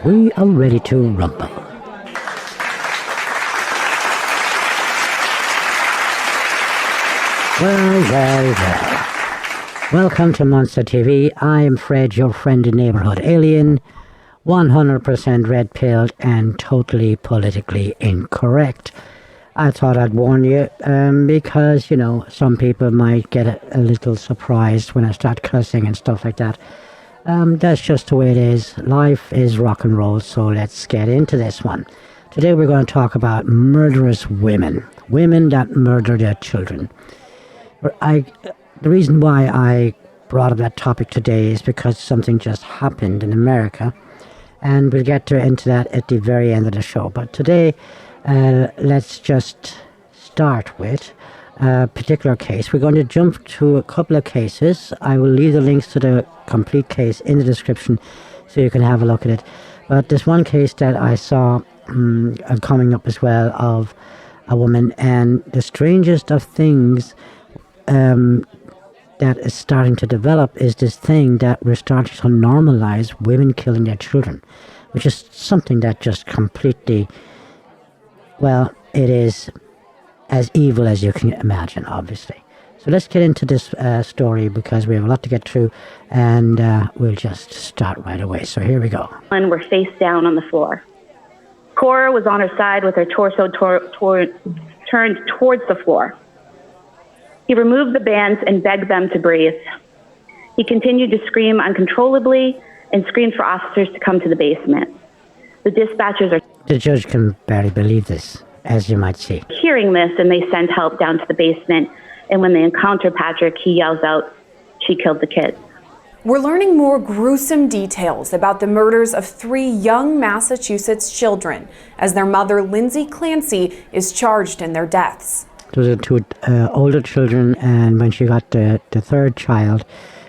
We are ready to rumble. Well. Welcome to MonstaTV. I am Fred, your friendly neighborhood alien, 100% red-pilled and totally politically incorrect. I thought I'd warn you because, you know, some people might get a little surprised when I start cussing and stuff like that. That's just the way it is. Life is rock and roll, so let's get into this one. Today we're going to talk about murderous women. Women that murder their children. The reason why I brought up that topic today is because something just happened in America, and we'll get into that at the very end of the show. But today, let's just start with a particular case. We're going to jump to a couple of cases. I will leave the links to the complete case in the description so you can have a look at it. But there's one case that I saw coming up as well of a woman, and the strangest of things that is starting to develop is this thing that we're starting to normalize women killing their children, which is something that just completely, well, it is as evil as you can imagine, obviously. So let's get into this story because we have a lot to get through, and we'll just start right away. So here we go. And we're face down on the floor. Cora was on her side with her torso turned towards the floor. He removed the bands and begged them to breathe. He continued to scream uncontrollably and screamed for officers to come to the basement. The dispatchers are... The judge can barely believe this, as you might see. Hearing this, and they send help down to the basement. And when they encounter Patrick, he yells out, "She killed the kids." We're learning more gruesome details about the murders of 3 young Massachusetts children as their mother, Lindsay Clancy, is charged in their deaths. Those are 2 older children, and when she got the third child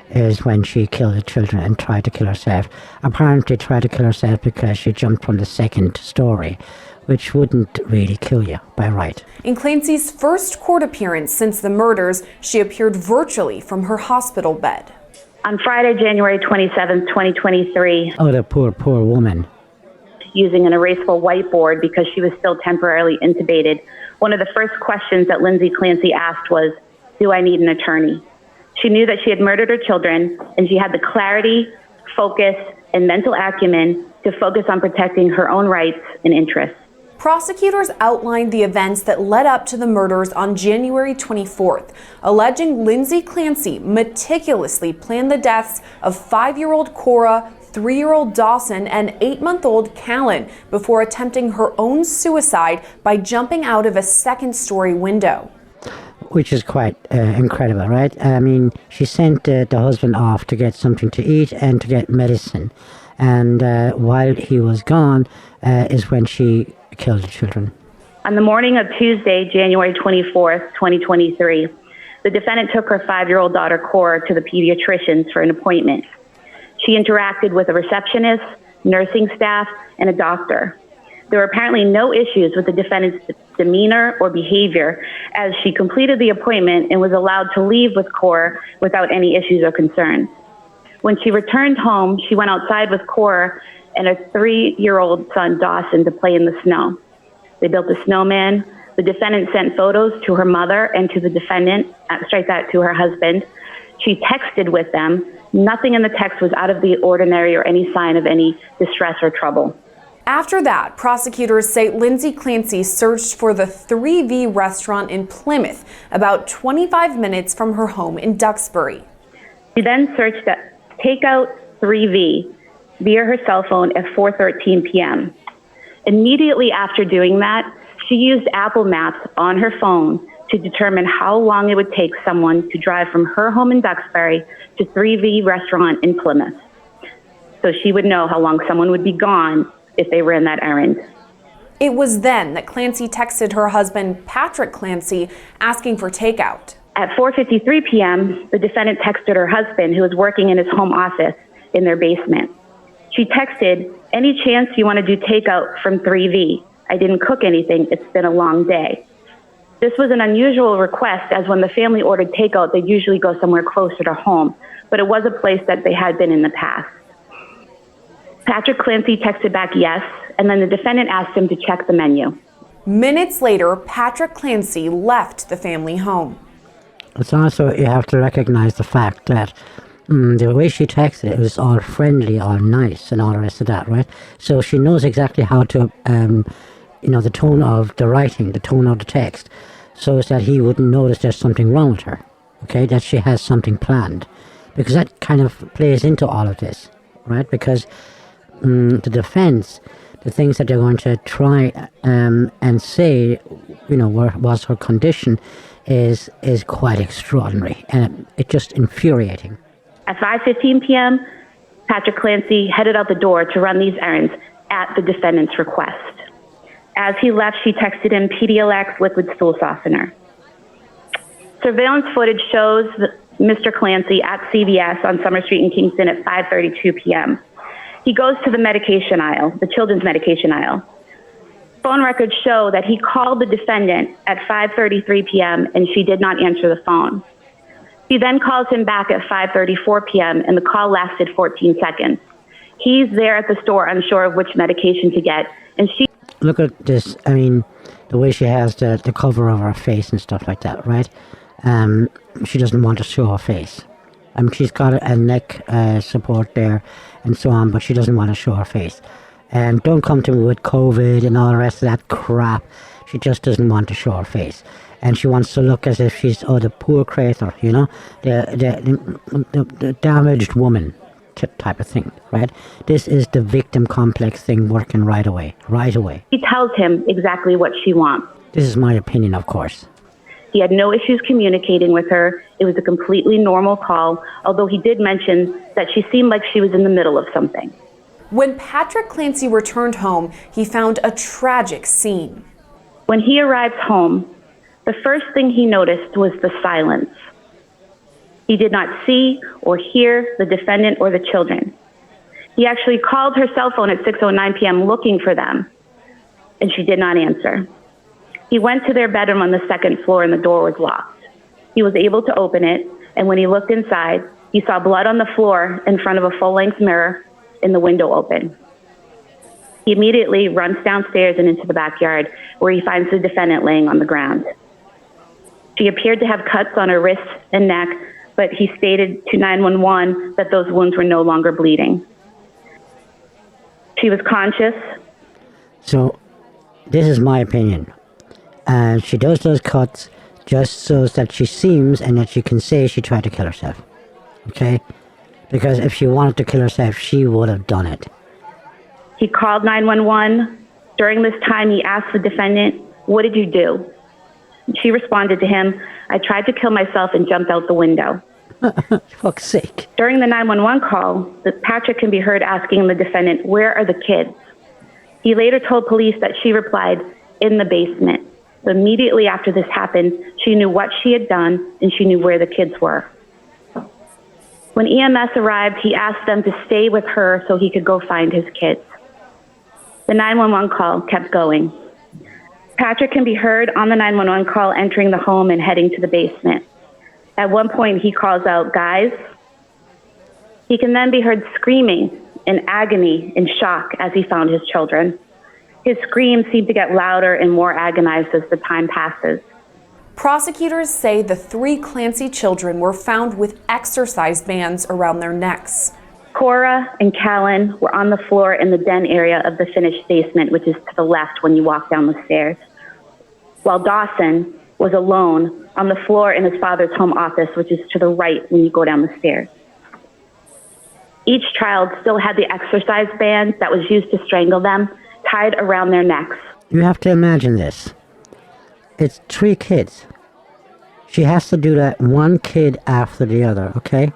is when she killed the children and tried to kill herself. Apparently tried to kill herself because she jumped from the 2nd story, which wouldn't really kill you by right. In Clancy's first court appearance since the murders, she appeared virtually from her hospital bed. On Friday, January 27th, 2023... Oh, the poor woman. Using an erasable whiteboard because she was still temporarily intubated, one of the first questions that Lindsay Clancy asked was, "Do I need an attorney?" She knew that she had murdered her children, and she had the clarity, focus, and mental acumen to focus on protecting her own rights and interests. Prosecutors outlined the events that led up to the murders on January 24th, alleging Lindsay Clancy meticulously planned the deaths of 5-year-old Cora, 3-year-old Dawson, and 8-month-old Callan before attempting her own suicide by jumping out of a 2nd-story window. Which is quite incredible, right? I mean, she sent the husband off to get something to eat and to get medicine. And while he was gone is when she killed the children. On the morning of Tuesday, January 24th, 2023, the defendant took her 5-year-old daughter, Cora, to the pediatricians for an appointment. She interacted with a receptionist, nursing staff, and a doctor. There were apparently no issues with the defendant's demeanor or behavior as she completed the appointment and was allowed to leave with Cora without any issues or concerns. When she returned home, she went outside with Cora and a 3-year-old son, Dawson, to play in the snow. They built a snowman. The defendant sent photos to her mother and to the defendant, to her husband. She texted with them. Nothing in the text was out of the ordinary or any sign of any distress or trouble. After that, prosecutors say Lindsay Clancy searched for the 3V restaurant in Plymouth, about 25 minutes from her home in Duxbury. She then searched at Takeout 3V via her cell phone at 4:13 p.m. Immediately after doing that, she used Apple Maps on her phone to determine how long it would take someone to drive from her home in Duxbury to 3V restaurant in Plymouth. So she would know how long someone would be gone if they ran that errand. It was then that Clancy texted her husband, Patrick Clancy, asking for takeout. At 4:53 p.m., the defendant texted her husband, who was working in his home office in their basement. She texted, "Any chance you want to do takeout from 3V? I didn't cook anything. It's been a long day." This was an unusual request, as when the family ordered takeout, they'd usually go somewhere closer to home, but it was a place that they had been in the past. Patrick Clancy texted back yes, and then the defendant asked him to check the menu. Minutes later, Patrick Clancy left the family home. It's also, you have to recognize the fact that the way she texted it was all friendly, all nice, and all the rest of that, right? So she knows exactly how to, the tone of the writing, the tone of the text, so as that he wouldn't notice there's something wrong with her, okay? That she has something planned. Because that kind of plays into all of this, right? Because the defense, the things that they're going to try and say, was her condition, is quite extraordinary, and it's just infuriating. At 5:15 p.m., Patrick Clancy headed out the door to run these errands at the defendant's request. As he left, she texted him Pedialyte liquid stool softener. Surveillance footage shows Mr. Clancy at CVS on Summer Street in Kingston at 5:32 p.m. He goes to the medication aisle, the children's medication aisle. Phone records show that he called the defendant at 5:33 p.m. and she did not answer the phone. He then calls him back at 5:34 p.m. and the call lasted 14 seconds. He's there at the store unsure of which medication to get, and she... Look at this, the way she has the cover of her face and stuff like that, right? She doesn't want to show her face. She's got a neck support there and so on, but she doesn't want to show her face. And don't come to me with COVID and all the rest of that crap. She just doesn't want to show her face. And she wants to look as if she's, the poor creator, the damaged woman type of thing, right? This is the victim complex thing working right away. She tells him exactly what she wants. This is my opinion, of course. He had no issues communicating with her. It was a completely normal call, although he did mention that she seemed like she was in the middle of something. When Patrick Clancy returned home, he found a tragic scene. When he arrived home, the first thing he noticed was the silence. He did not see or hear the defendant or the children. He actually called her cell phone at 6:09 p.m. looking for them, and she did not answer. He went to their bedroom on the second floor and the door was locked. He was able to open it, and when he looked inside, he saw blood on the floor in front of a full-length mirror and the window open. He immediately runs downstairs and into the backyard, where he finds the defendant laying on the ground. She appeared to have cuts on her wrists and neck, but he stated to 911 that those wounds were no longer bleeding. She was conscious. So, this is my opinion. And she does those cuts just so that she seems and that she can say she tried to kill herself. Okay? Because if she wanted to kill herself, she would have done it. He called 911. During this time, he asked the defendant, "What did you do?" She responded to him, "I tried to kill myself and jumped out the window." For fuck's sake. During the 911 call, Patrick can be heard asking the defendant, "Where are the kids?" He later told police that she replied, "In the basement." So immediately after this happened, she knew what she had done and she knew where the kids were. When EMS arrived, he asked them to stay with her so he could go find his kids. The 911 call kept going. Patrick can be heard on the 911 call entering the home and heading to the basement. At one point, he calls out, "Guys." He can then be heard screaming in agony and shock as he found his children. His screams seem to get louder and more agonized as the time passes. Prosecutors say the 3 Clancy children were found with exercise bands around their necks. Cora and Callan were on the floor in the den area of the finished basement, which is to the left when you walk down the stairs, while Dawson was alone on the floor in his father's home office, which is to the right when you go down the stairs. Each child still had the exercise band that was used to strangle them tied around their necks. You have to imagine this. It's 3 kids. She has to do that one kid after the other, okay?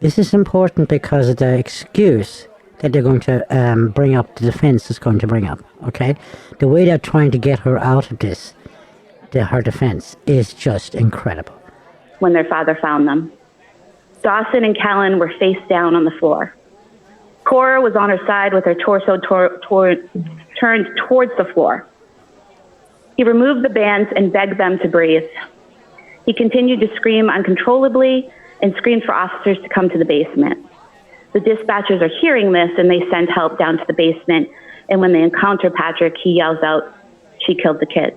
This is important because of the excuse that they're going to bring up, the defense is going to bring up, okay? The way they're trying to get her out of this, her defense, is just incredible. When their father found them, Dawson and Callan were face down on the floor. Cora was on her side with her torso turned towards the floor. He removed the bands and begged them to breathe. He continued to scream uncontrollably and screamed for officers to come to the basement. The dispatchers are hearing this and they send help down to the basement. And when they encounter Patrick, he yells out, "She killed the kids."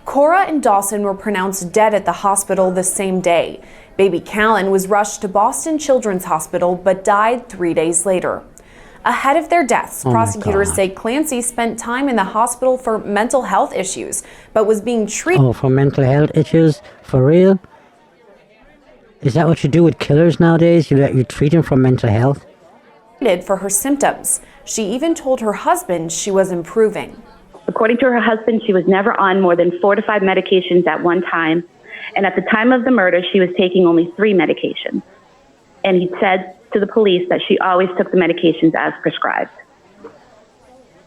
Cora and Dawson were pronounced dead at the hospital the same day. Baby Callan was rushed to Boston Children's Hospital but died 3 days later. Ahead of their deaths, prosecutors say Clancy spent time in the hospital for mental health issues, but was being treated. Oh, for mental health issues? For real? Is that what you do with killers nowadays? You treat them for mental health? For her symptoms. She even told her husband she was improving. According to her husband, she was never on more than 4 to 5 medications at one time. And at the time of the murder, she was taking only 3 medications. And he said to the police that she always took the medications as prescribed.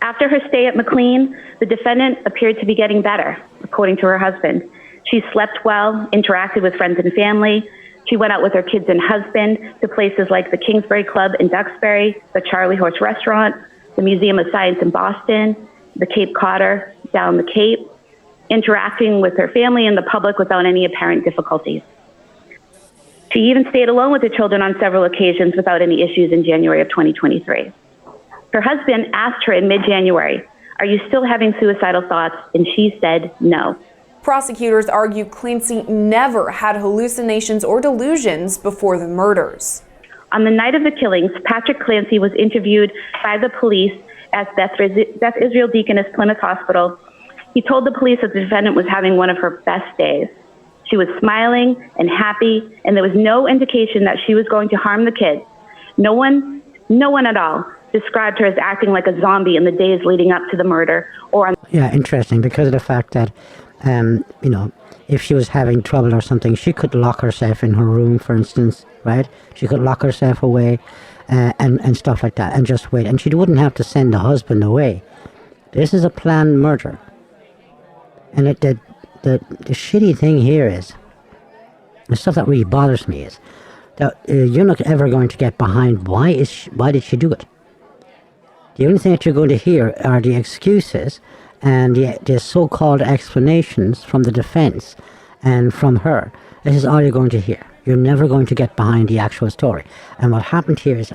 After her stay at McLean, the defendant appeared to be getting better, according to her husband. She slept well, interacted with friends and family. She went out with her kids and husband to places like the Kingsbury Club in Duxbury, the Charlie Horse Restaurant, the Museum of Science in Boston, the Cape Codder down the Cape, interacting with her family and the public without any apparent difficulties. She even stayed alone with the children on several occasions without any issues in January of 2023. Her husband asked her in mid-January, "Are you still having suicidal thoughts?" And she said no. Prosecutors argue Clancy never had hallucinations or delusions before the murders. On the night of the killings, Patrick Clancy was interviewed by the police at Beth Israel Deaconess Plymouth Hospital. He told the police that the defendant was having one of her best days. She was smiling and happy, and there was no indication that she was going to harm the kids. No one at all described her as acting like a zombie in the days leading up to the murder or on. Yeah, interesting, because of the fact that, if she was having trouble or something, she could lock herself in her room, for instance, right? She could lock herself away and stuff like that and just wait. And she wouldn't have to send the husband away. This is a planned murder. And the shitty thing here is, the stuff that really bothers me is that you're not ever going to get behind why did she do it. The only thing that you're going to hear are the excuses and the so-called explanations from the defense and from her. This is all you're going to hear. You're never going to get behind the actual story. And what happened here is,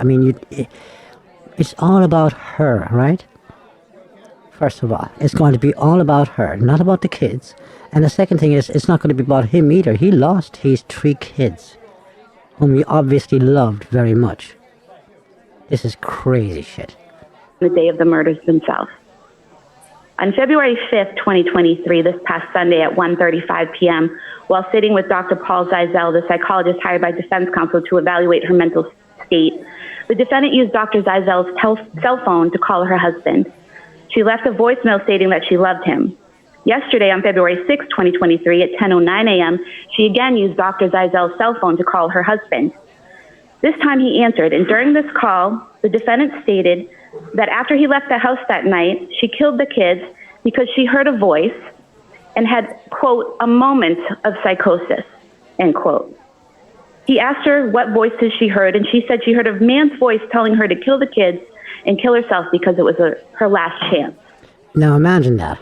it's all about her, right? First of all, it's going to be all about her, not about the kids. And the second thing is, it's not going to be about him either. He lost his 3 kids, whom he obviously loved very much. This is crazy shit. The day of the murders themselves. On February 5th, 2023, this past Sunday at 1:35 p.m., while sitting with Dr. Paul Zeisel, the psychologist hired by defense counsel to evaluate her mental state, the defendant used Dr. Zeisel's cell phone to call her husband. She left a voicemail stating that she loved him. Yesterday, on February 6, 2023, at 10:09 a.m., she again used Dr. Zeisel's cell phone to call her husband. This time he answered, and during this call, the defendant stated that after he left the house that night, she killed the kids because she heard a voice and had, quote, a moment of psychosis, end quote. He asked her what voices she heard, and she said she heard a man's voice telling her to kill the kids and kill herself because it was her last chance. Now imagine that.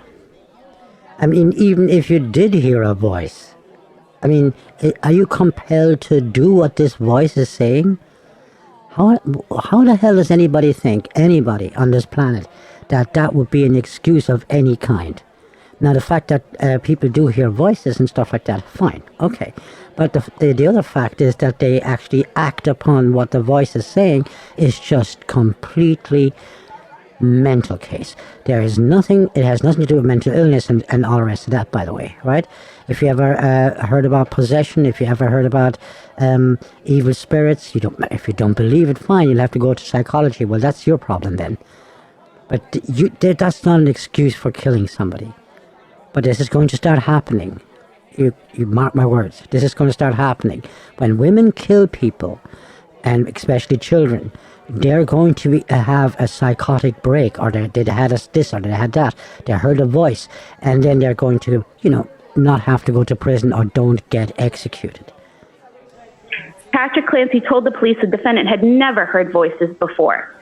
I mean, even if you did hear a voice, I mean, are you compelled to do what this voice is saying? How the hell does anybody think, anybody on this planet, that would be an excuse of any kind? Now, the fact that people do hear voices and stuff like that, fine, okay. But the other fact is that they actually act upon what the voice is saying is just completely mental case. There is nothing, it has nothing to do with mental illness and all the rest of that, by the way, right? If you ever heard about possession, if you ever heard about evil spirits, if you don't believe it, fine, you'll have to go to psychology. Well, that's your problem then. But that's not an excuse for killing somebody. But this is going to start happening. You mark my words. This is going to start happening. When women kill people, and especially children, they're going to have a psychotic break, or they had this, or they had that. They heard a voice, and then they're going to, not have to go to prison or don't get executed. Patrick Clancy told the police the defendant had never heard voices before.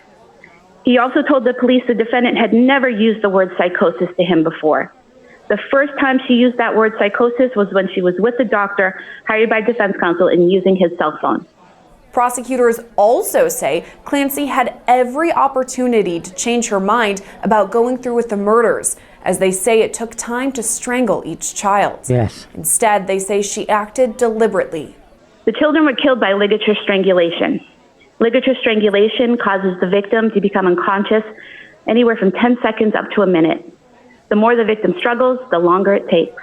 He also told the police the defendant had never used the word psychosis to him before. The first time she used that word psychosis was when she was with the doctor hired by defense counsel and using his cell phone. Prosecutors also say Clancy had every opportunity to change her mind about going through with the murders, as they say it took time to strangle each child. Yes. Instead, they say she acted deliberately. The children were killed by ligature strangulation. Ligature strangulation causes the victim to become unconscious anywhere from 10 seconds up to a minute. The more the victim struggles, the longer it takes.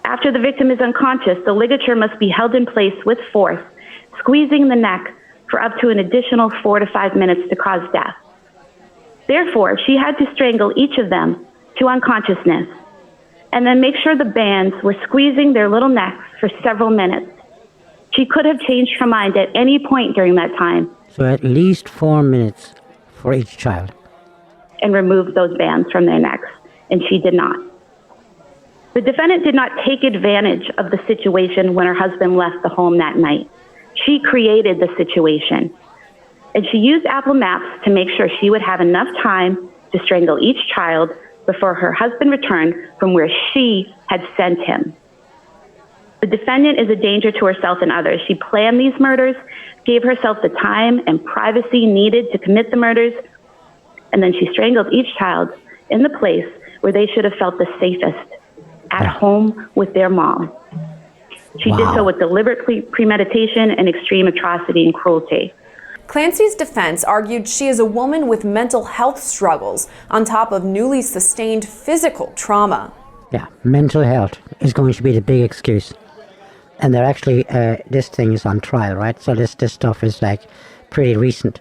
After the victim is unconscious, the ligature must be held in place with force, squeezing the neck for up to an additional 4 to 5 minutes to cause death. Therefore, she had to strangle each of them to unconsciousness and then make sure the bands were squeezing their little necks for several minutes. She could have changed her mind at any point during that time. So at least 4 minutes for each child. And removed those bands from their necks, and she did not. The defendant did not take advantage of the situation when her husband left the home that night. She created the situation, and she used Apple Maps to make sure she would have enough time to strangle each child before her husband returned from where she had sent him. The defendant is a danger to herself and others. She planned these murders, gave herself the time and privacy needed to commit the murders, and then she strangled each child in the place where they should have felt the safest, at home with their mom. She did so with deliberate premeditation and extreme atrocity and cruelty. Clancy's defense argued she is a woman with mental health struggles on top of newly sustained physical trauma. Yeah, mental health is going to be the big excuse. And they're actually, this thing is on trial, right? So this stuff is like pretty recent.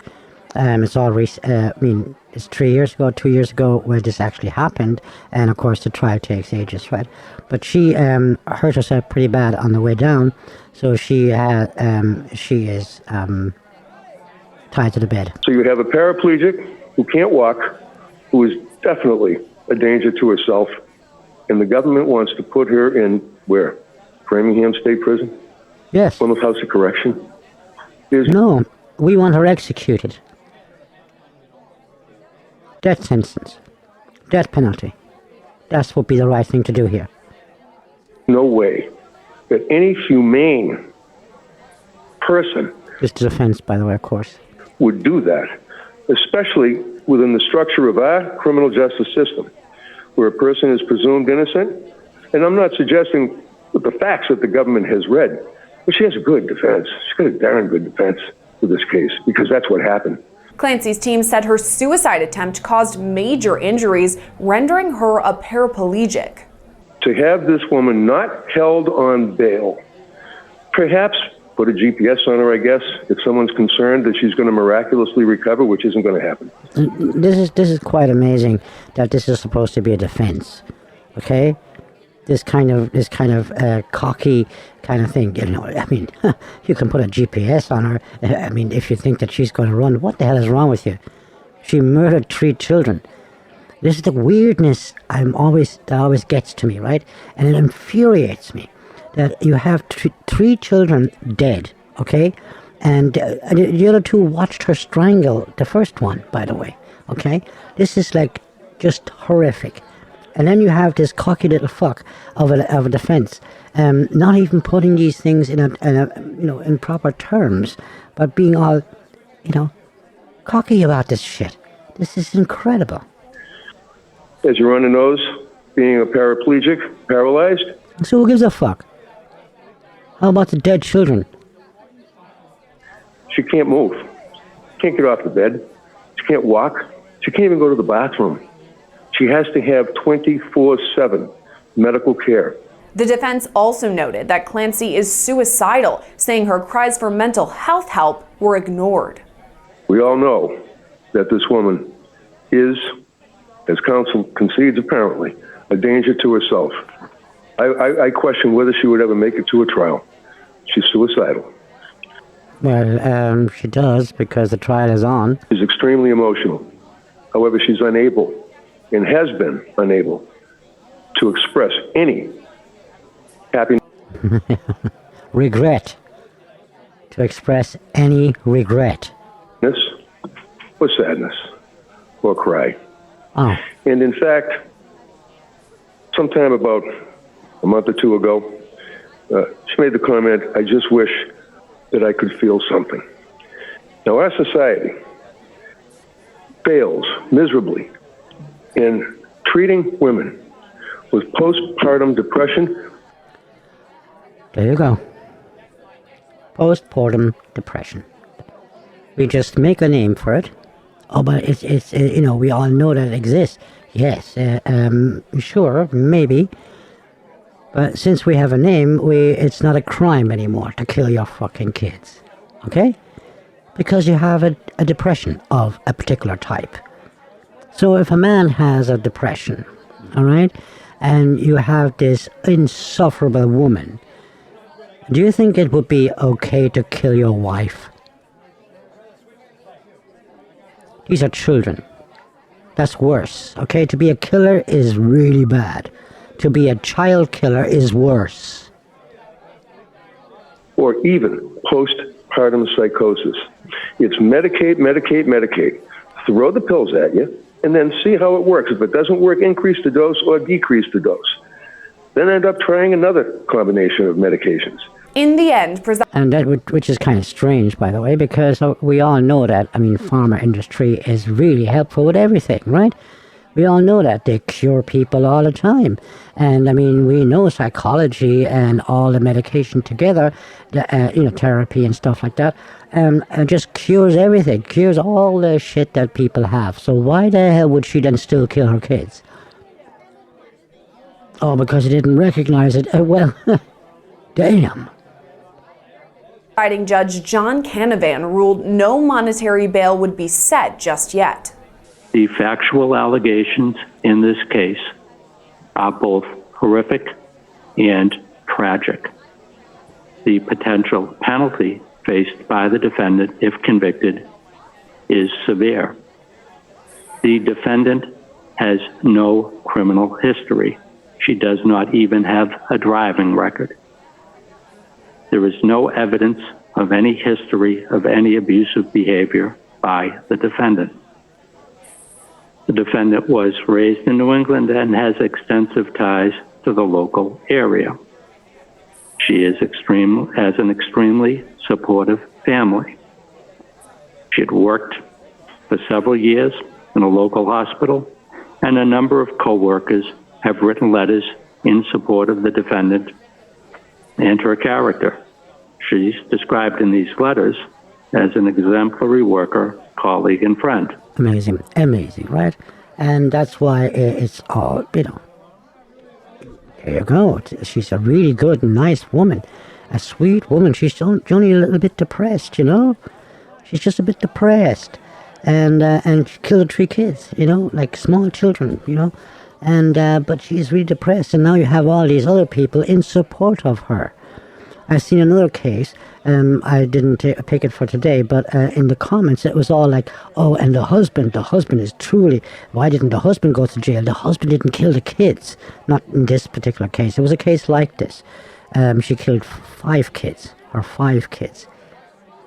It's all recent. I mean, it's 3 years ago, 2 years ago where this actually happened. And of course, the trial takes ages, right? But she hurt herself pretty bad on the way down. So she is tied to the bed. So you have a paraplegic who can't walk, who is definitely a danger to herself. And the government wants to put her in where? Framingham State Prison? Yes. Plymouth House of Correction? No, we want her executed. Death sentence. Death penalty. That's what would be the right thing to do here. No way that any humane person... Just a defense, by the way, of course. ...would do that, especially within the structure of our criminal justice system, where a person is presumed innocent. And I'm not suggesting with the facts that the government has read, but she has a good defense. She's got a darn good defense for this case, because that's what happened. Clancy's team said her suicide attempt caused major injuries, rendering her a paraplegic. To have this woman not held on bail, perhaps put a GPS on her, I guess, if someone's concerned that she's going to miraculously recover, which isn't going to happen. This is quite amazing that this is supposed to be a defense, okay? This kind of cocky kind of thing, you know. I mean, you can put a GPS on her. I mean, if you think that she's going to run, what the hell is wrong with you? She murdered 3 children. This is the weirdness that always gets to me, right? And it infuriates me that you have 3 children dead, okay? And the other 2 watched her strangle the first one, by the way, okay? This is like just horrific. And then you have this cocky little fuck of a defense, not even putting these things in proper terms, but being all, cocky about this shit. This is incredible. As you run a nose, being a paraplegic, paralyzed. So who gives a fuck? How about the dead children? She can't move. She can't get off the bed. She can't walk. She can't even go to the bathroom. She has to have 24/7 medical care. The defense also noted that Clancy is suicidal, saying her cries for mental health help were ignored. We all know that this woman is, as counsel concedes apparently, a danger to herself. I question whether she would ever make it to a trial. She's suicidal. Well, she does, because the trial is on. She's extremely emotional. However, she's unable and has been unable to express any happiness. Regret. To express any regret. Or sadness. Or cry. Oh. And in fact, sometime about a month or 2 ago, she made the comment, I just wish that I could feel something. Now, our society fails miserably in treating women with postpartum depression. There you go. Postpartum depression. We just make a name for it. Oh, but it's we all know that it exists. Yes, sure, maybe. But since we have a name, it's not a crime anymore to kill your fucking kids. Okay? Because you have a depression of a particular type. So if a man has a depression, all right, and you have this insufferable woman, do you think it would be okay to kill your wife? These are children. That's worse, okay? To be a killer is really bad. To be a child killer is worse. Or even postpartum psychosis. It's medicate, medicate, medicate. Throw the pills at you, and then see how it works. If it doesn't work, increase the dose or decrease the dose. Then end up trying another combination of medications. In the end, and that which is kind of strange, by the way, because we all know that, pharma industry is really helpful with everything, right? We all know that they cure people all the time. And we know psychology and all the medication together, therapy and stuff like that, just cures everything, cures all the shit that people have. So why the hell would she then still kill her kids? Oh, because he didn't recognize it. Well, damn. Presiding Judge John Canavan ruled no monetary bail would be set just yet. The factual allegations in this case are both horrific and tragic. The potential penalty faced by the defendant, if convicted, is severe. The defendant has no criminal history. She does not even have a driving record. There is no evidence of any history of any abusive behavior by the defendant. The defendant was raised in New England and has extensive ties to the local area. She has an extremely supportive family. She had worked for several years in a local hospital, and a number of co-workers have written letters in support of the defendant and her character. She's described in these letters as an exemplary worker, colleague, and friend. Amazing, right? And that's why it's all, there you go. She's a really good, nice woman. A sweet woman. She's only a little bit depressed, She's just a bit depressed. And she killed 3 kids, like small children, And, but she's really depressed. And now you have all these other people in support of her. I've seen another case, I didn't pick it for today, but in the comments it was all like, oh, and the husband is truly, why didn't the husband go to jail? The husband didn't kill the kids. Not in this particular case. It was a case like this. She killed 5 kids,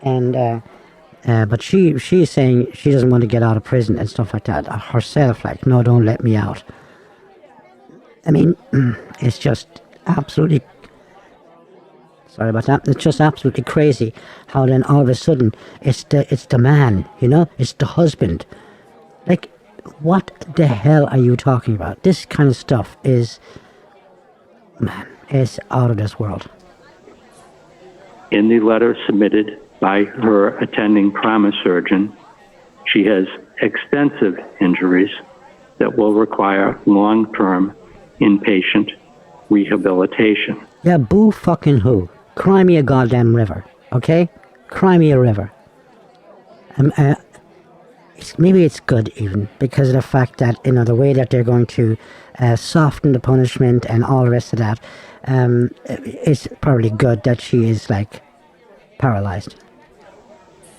and but she's saying she doesn't want to get out of prison and stuff like that herself, like, no, don't let me out. It's just absolutely, sorry about that, it's just absolutely crazy how then all of a sudden it's the man, it's the husband. Like, what the hell are you talking about? This kind of stuff is out of this world. In the letter submitted by her attending trauma surgeon, she has extensive injuries that will require long-term inpatient rehabilitation. Yeah, boo fucking who? Cry me a goddamn river, okay? Cry me a river. Maybe it's good even because of the fact that, the way that they're going to soften the punishment and all the rest of that, it's probably good that she is, like, paralyzed.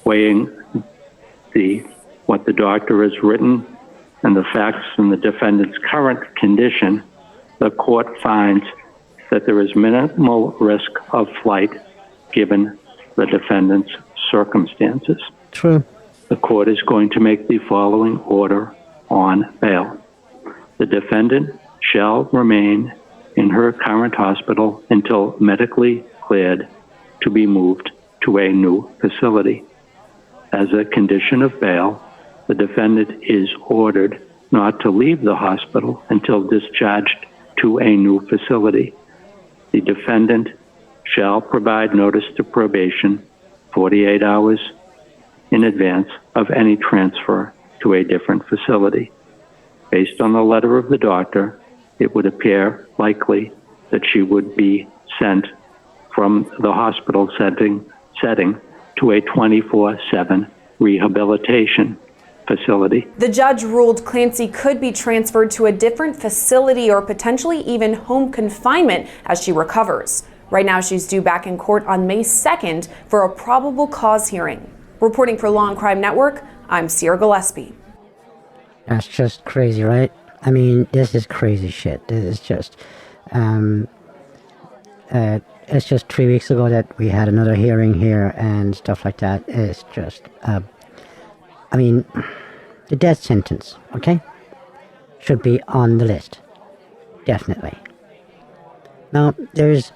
Weighing what the doctor has written and the facts in the defendant's current condition, the court finds that there is minimal risk of flight given the defendant's circumstances. True. The court is going to make the following order on bail. The defendant shall remain in her current hospital until medically cleared to be moved to a new facility. As a condition of bail, the defendant is ordered not to leave the hospital until discharged to a new facility. The defendant shall provide notice to probation 48 hours in advance of any transfer to a different facility. Based on the letter of the doctor, it would appear likely that she would be sent from the hospital setting to a 24/7 rehabilitation facility. The judge ruled Clancy could be transferred to a different facility or potentially even home confinement as she recovers. Right now, she's due back in court on May 2nd for a probable cause hearing. Reporting for Law and Crime Network, I'm Sierra Gillespie. That's just crazy, right? I mean, this is crazy shit. This is just, it's just 3 weeks ago that we had another hearing here and stuff like that. It's just, I mean, the death sentence, okay, should be on the list. Definitely. Now, there's,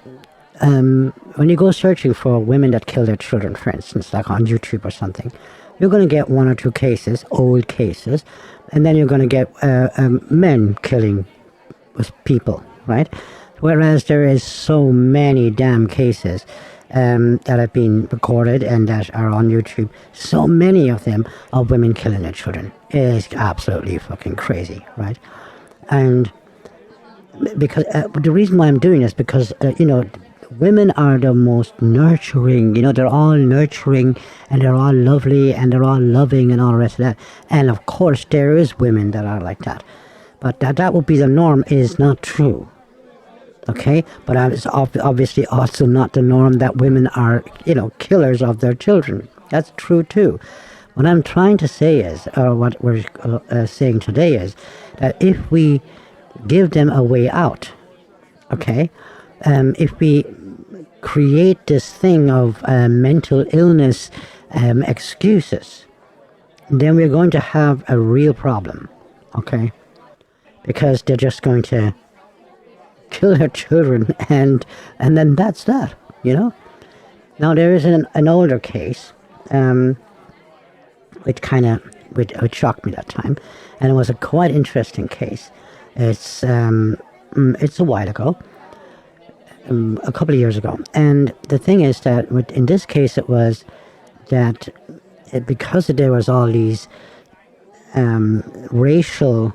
when you go searching for women that kill their children, for instance, like on YouTube or something, you're going to get one or two cases, old cases, and then you're going to get men killing people, right? Whereas there is so many damn cases that have been recorded and that are on YouTube, so many of them of women killing their children. It is absolutely fucking crazy, right? And because the reason why I'm doing this, because, you know, women are the most nurturing, you know, they're all nurturing and they're all lovely and they're all loving and all the rest of that. And of course, there is women that are like that. But that would be the norm is not true. Okay? But it's obviously also not the norm that women are, you know, killers of their children. That's true too. What I'm trying to say is, or what we're saying today is, that if we give them a way out, okay, if we create this thing of mental illness excuses, then we're going to have a real problem, okay? Because they're just going to kill their children and then that's that, you know? Now there is an older case, which shocked me that time, and it was a quite interesting case. It's a while ago. A couple of years ago, and the thing is that in this case it was that because there was all these racial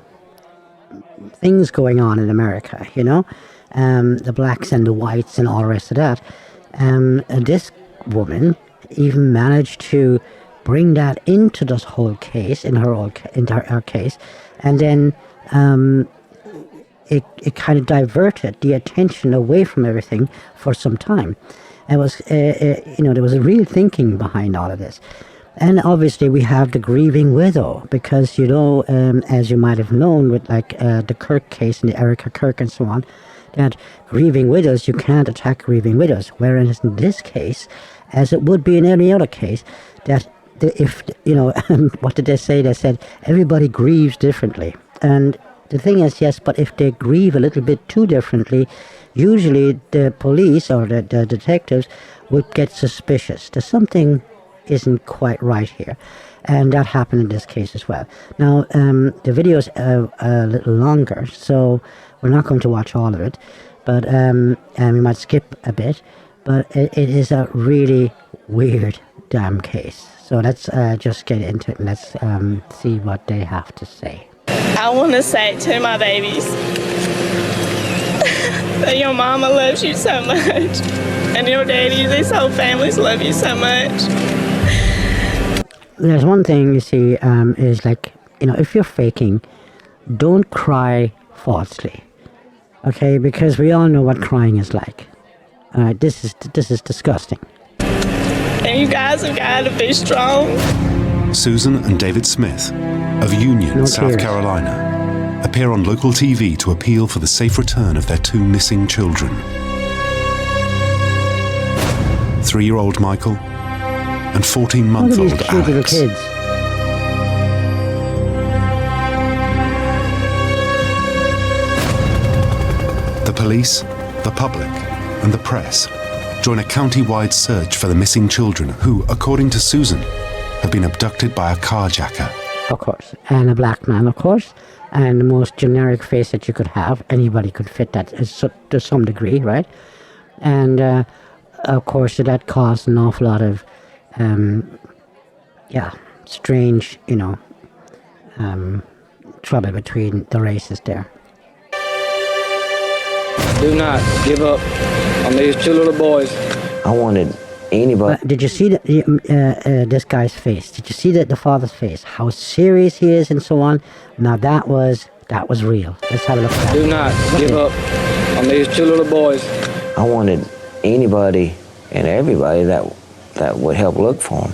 things going on in America, you know, the blacks and the whites and all the rest of that, this woman even managed to bring that into this whole case, in her case, and then it kind of diverted the attention away from everything for some time. It was, you know, there was a real thinking behind all of this. And obviously we have the grieving widow, because, you know, as you might have known with like the Kirk case and the Erica Kirk and so on, that grieving widows, you can't attack grieving widows. Whereas in this case, as it would be in any other case, that if, you know, what did they say? They said everybody grieves differently. And the thing is, yes, but if they grieve a little bit too differently, usually the police or the detectives would get suspicious. There's something isn't quite right here. And that happened in this case as well. Now, the video is a little longer, so we're not going to watch all of it, but and we might skip a bit, but it is a really weird damn case. So let's just get into it and let's see what they have to say. I want to say to my babies that your mama loves you so much, and your daddy, these whole families love you so much. There's one thing, you see, is like, you know, if you're faking, don't cry falsely, okay? Because we all know what crying is like. This is disgusting. And you guys have got to be strong. Susan and David Smith of Union, South Carolina, appear on local TV to appeal for the safe return of their two missing children. 3-year-old Michael and 14-month-old Alex. Kids. The police, the public, and the press join a county-wide search for the missing children who, according to Susan, have been abducted by a carjacker. Of course. And a black man, of course. And the most generic face that you could have. Anybody could fit that to some degree, right? And, of course, that caused an awful lot of, strange, trouble between the races there. Do not give up on these two little boys. I wanted anybody. Did you see this guy's face? Did you see the father's face? How serious he is and so on. Now that was real. Let's have a look at that. Do not give up on these two little boys. I wanted anybody and everybody that would help look for them.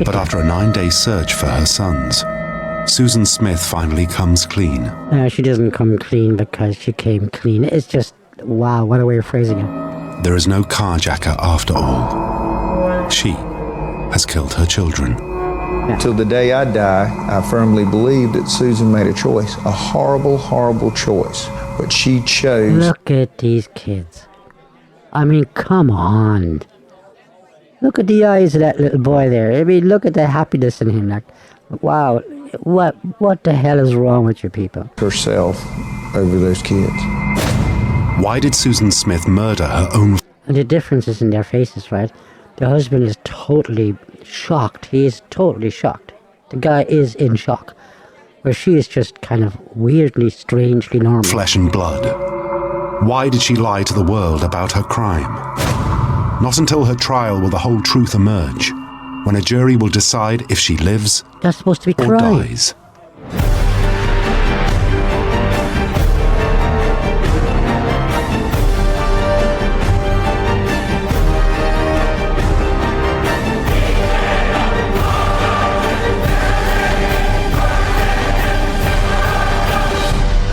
But after a 9-day search for her sons, Susan Smith finally comes clean. She doesn't come clean because she came clean. It's just, wow, what a way of phrasing it. There is no carjacker after all. She has killed her children. Yeah. Till the day I die, I firmly believe that Susan made a choice, a horrible, horrible choice. But she chose. Look at these kids. I mean, come on. Look at the eyes of that little boy there. I mean, look at the happiness in him. Like, wow, what the hell is wrong with you people? Herself over those kids. Why did Susan Smith murder her own? And the differences in their faces, right? The husband is totally shocked. He is totally shocked. The guy is in shock. Where she is just kind of weirdly, strangely normal. Flesh and blood. Why did she lie to the world about her crime? Not until her trial will the whole truth emerge, when a jury will decide if she lives That's supposed to be or crime. dies.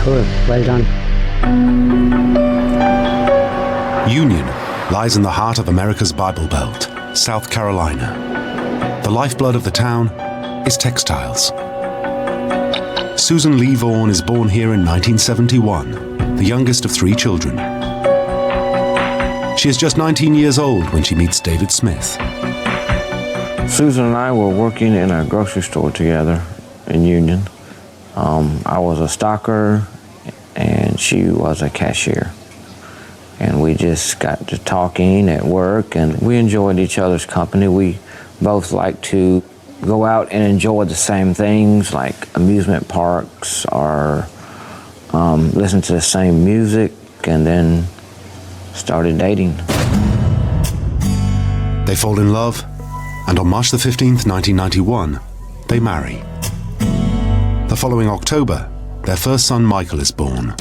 Cool, well done. Union lies in the heart of America's Bible Belt, South Carolina. The lifeblood of the town is textiles. Susan Lee Vaughan is born here in 1971, the youngest of 3 children. She is just 19 years old when she meets David Smith. Susan and I were working in a grocery store together in Union. I was a stocker and she was a cashier. And we just got to talking at work and we enjoyed each other's company. We both like to go out and enjoy the same things like amusement parks or listen to the same music, and then started dating. They fall in love, and on March the 15th, 1991, they marry. The following October, their first son Michael is born.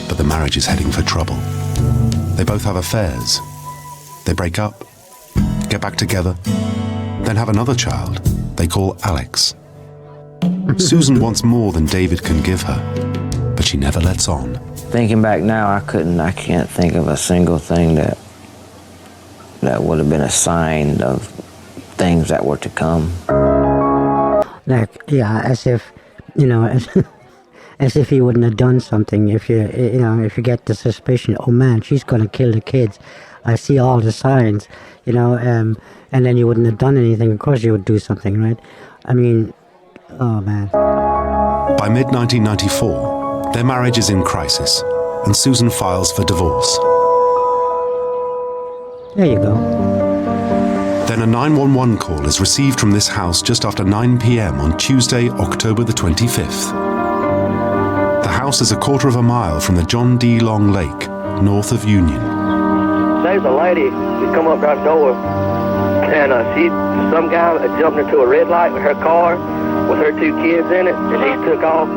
But the marriage is heading for trouble. They both have affairs. They break up, get back together, then have another child they call Alex. Susan wants more than David can give her, but she never lets on. Thinking back now, I can't think of a single thing that would have been a sign of things that were to come. Like, yeah, as if, as if he wouldn't have done something. If you get the suspicion, oh man, she's gonna kill the kids. I see all the signs, and then you wouldn't have done anything. Of course you would do something, right? I mean, oh man. By mid-1994, their marriage is in crisis, and Susan files for divorce. There you go. Then a 911 call is received from this house just after 9 p.m. on Tuesday, October the 25th. The house is a quarter of a mile from the John D. Long Lake, north of Union. There's a lady who come up to our door, and some guy jumped into a red light with her car, with her 2 kids in it, and he took off.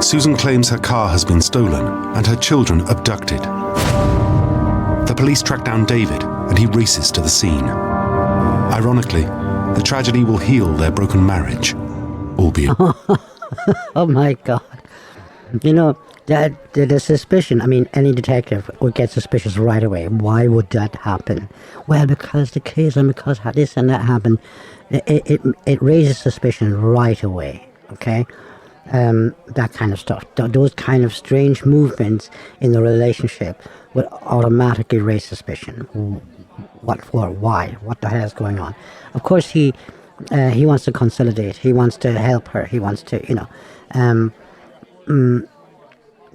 Susan claims her car has been stolen and her children abducted. The police track down David and he races to the scene. Ironically, the tragedy will heal their broken marriage, albeit... Oh my God. That the suspicion, any detective would get suspicious right away. Why would that happen? Well, because the kids and because this and that happened. It raises suspicion right away, okay? that kind of stuff. Those kind of strange movements in the relationship would automatically raise suspicion. What for? Why? What the hell is going on? Of course, he wants to consolidate. He wants to help her. He wants to,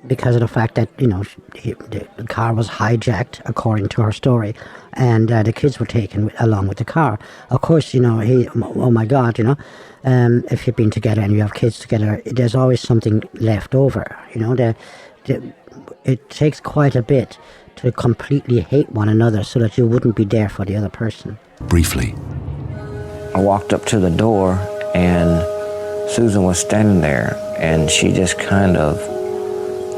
because of the fact that, the car was hijacked, according to her story, and the kids were taken along with the car. Of course, oh my God, if you've been together and you have kids together, there's always something left over. It takes quite a bit to completely hate one another so that you wouldn't be there for the other person. Briefly. I walked up to the door and Susan was standing there and she just kind of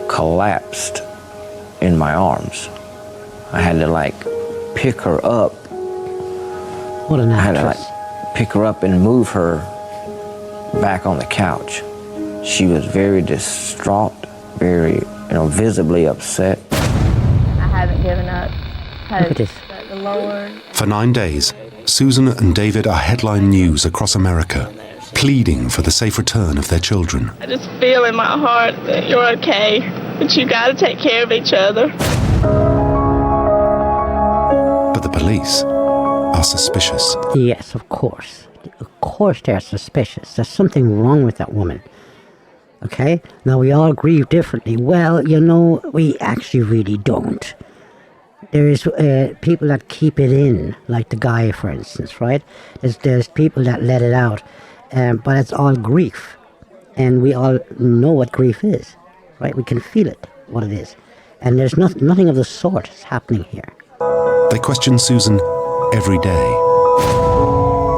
collapsed in my arms. I had to pick her up. What an actress. I had to pick her up and move her back on the couch. She was very distraught, very, visibly upset. I haven't given up. Look at this. The Lord. For 9 days, Susan and David are headline news across America, pleading for the safe return of their children. I just feel in my heart that you're okay, but you got to take care of each other. But the police are suspicious. Yes, of course. Of course they're suspicious. There's something wrong with that woman. Okay? Now, we all grieve differently. Well, we actually really don't. There is people that keep it in, like the guy, for instance, right? There's people that let it out. But it's all grief. And we all know what grief is, right? We can feel it, what it is. And there's nothing of the sort is happening here. They question Susan every day.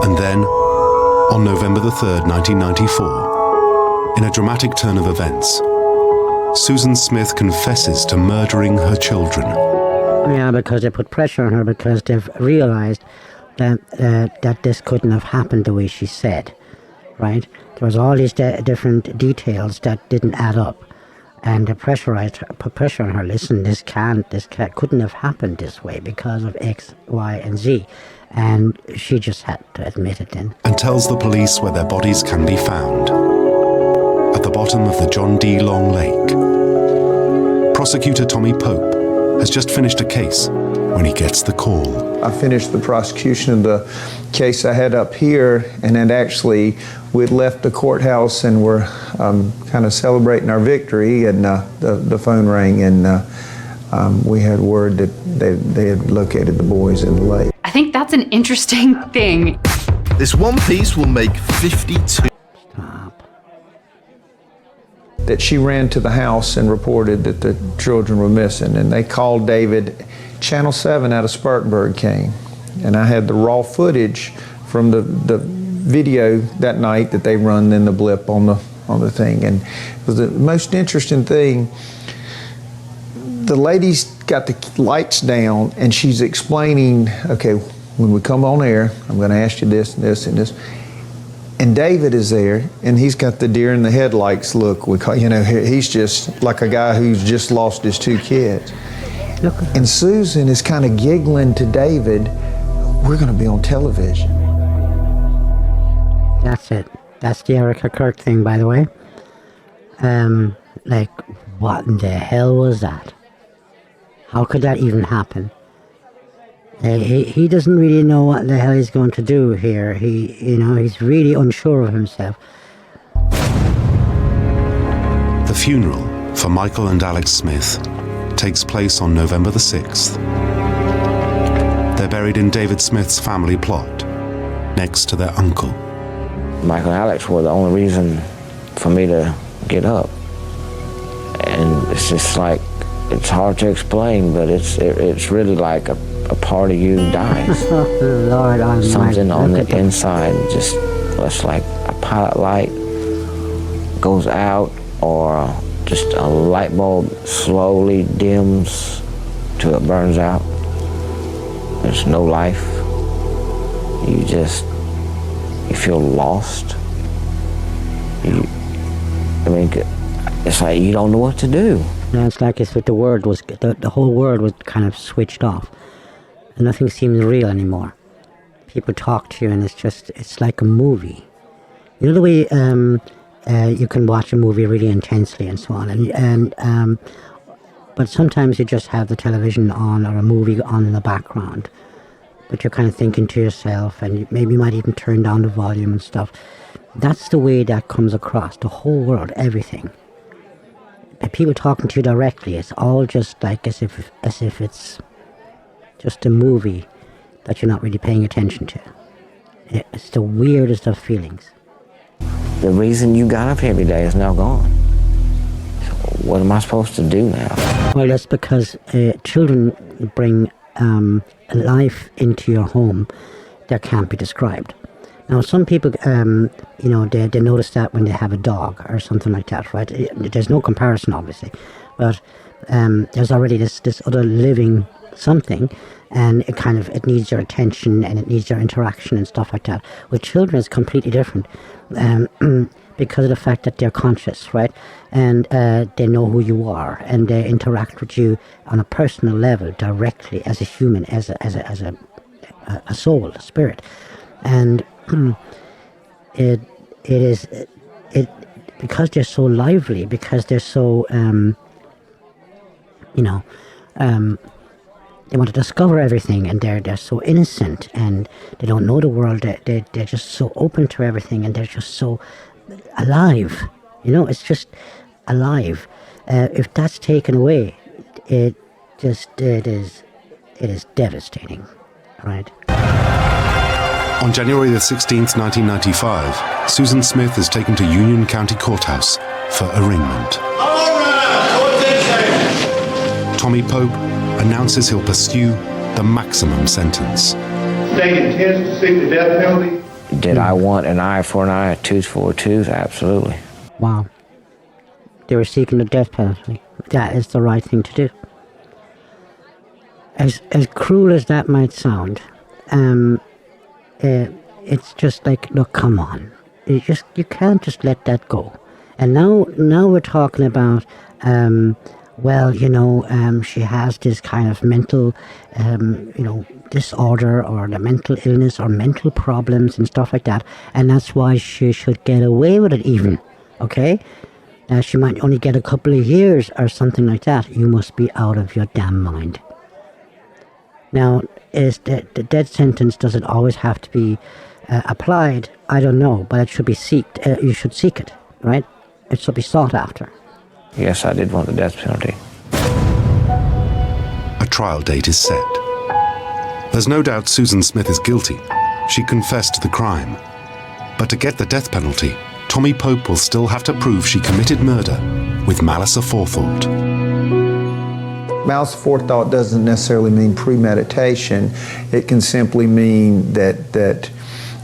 And then, on November the 3rd, 1994, in a dramatic turn of events, Susan Smith confesses to murdering her children. Yeah, because they put pressure on her because they've realized that this couldn't have happened the way she said, right? There was all these different details that didn't add up, and they put pressure on her. Listen, this couldn't have happened this way because of X, Y, and Z, and she just had to admit it then. And tells the police where their bodies can be found. At the bottom of the John D. Long Lake. Prosecutor Tommy Pope has just finished a case when he gets the call. I finished the prosecution of the case I had up here, and then actually we'd left the courthouse and were kind of celebrating our victory, and the phone rang, and we had word that they had located the boys in the lake. I think that's an interesting thing. This one piece will make 52. That she ran to the house and reported that the children were missing, and they called David. Channel 7 out of Spartanburg came, and I had the raw footage from the video that night that they run in the blip on the thing. And it was the most interesting thing. The lady's got the lights down and she's explaining, okay, when we come on air, I'm going to ask you this and this and this. And David is there, and he's got the deer in the headlights look. He's just like a guy who's just lost his 2 kids. And Susan is kind of giggling to David, we're going to be on television. That's it. That's the Erica Kirk thing, by the way. What in the hell was that? How could that even happen? He doesn't really know what the hell he's going to do here. He's really unsure of himself. The funeral for Michael and Alex Smith takes place on November the 6th. They're buried in David Smith's family plot, next to their uncle. Michael and Alex were the only reason for me to get up. And it's just it's hard to explain, but it's really like a part of you dies. Lord, something on the inside, just like a pilot light goes out, or just a light bulb slowly dims till it burns out. There's no life. You feel lost. It's like you don't know what to do. Yeah, it's like it's with the word was the whole world was kind of switched off. And nothing seems real anymore. People talk to you and it's like a movie. You know the way you can watch a movie really intensely and so on, but sometimes you just have the television on or a movie on in the background, but you're kind of thinking to yourself, and you maybe might even turn down the volume and stuff. That's the way that comes across the whole world, everything. People talking to you directly, it's all just like as if it's just a movie that you're not really paying attention to. It's the weirdest of feelings. The reason you got up every day is now gone. So what am I supposed to do now? Well, that's because children bring life into your home that can't be described. Now, some people, they notice that when they have a dog or something like that, right? There's no comparison, obviously, but there's already this other living something, and it needs your attention and it needs your interaction and stuff like that. With children, it's completely different because of the fact that they're conscious, right? And they know who you are, and they interact with you on a personal level directly as a human, as a soul, a spirit, and it because they're so lively, because they're so they want to discover everything, and they're so innocent, and they don't know the world. They're just so open to everything, and they're just so alive. It's just alive. If that's taken away, it is devastating, right? On January the 16th, 1995, Susan Smith is taken to Union County Courthouse for arraignment. Tommy Pope announces he'll pursue the maximum sentence. State intends to seek the death penalty. Did I want an eye for an eye, a tooth for a tooth? Absolutely. Wow. They were seeking the death penalty. That is the right thing to do. As cruel as that might sound, it's just like, look, come on. You can't just let that go. And now we're talking about, she has this kind of mental, disorder, or the mental illness or mental problems and stuff like that. And that's why she should get away with it even, okay? She might only get a couple of years or something like that. You must be out of your damn mind. Now, is the death sentence, does it always have to be applied? I don't know, but it should be you should seek it, right? It should be sought after. Yes, I did want the death penalty. A trial date is set. There's no doubt Susan Smith is guilty. She confessed to the crime. But to get the death penalty, Tommy Pope will still have to prove she committed murder with malice aforethought. Malice aforethought doesn't necessarily mean premeditation. It can simply mean that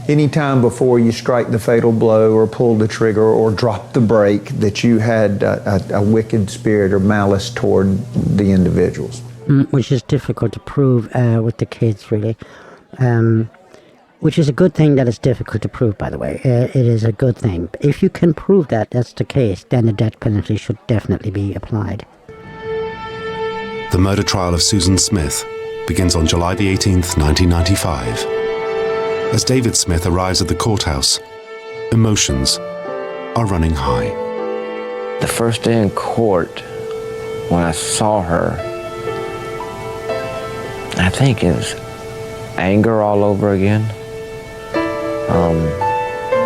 any time before you strike the fatal blow or pull the trigger or drop the brake, that you had a wicked spirit or malice toward the individuals. Which is difficult to prove with the kids, really. Which is a good thing that it's difficult to prove, by the way. It is a good thing. If you can prove that that's the case, then the death penalty should definitely be applied. The murder trial of Susan Smith begins on July the 18th, 1995. As David Smith arrives at the courthouse, emotions are running high. The first day in court, when I saw her, I think it was anger all over again.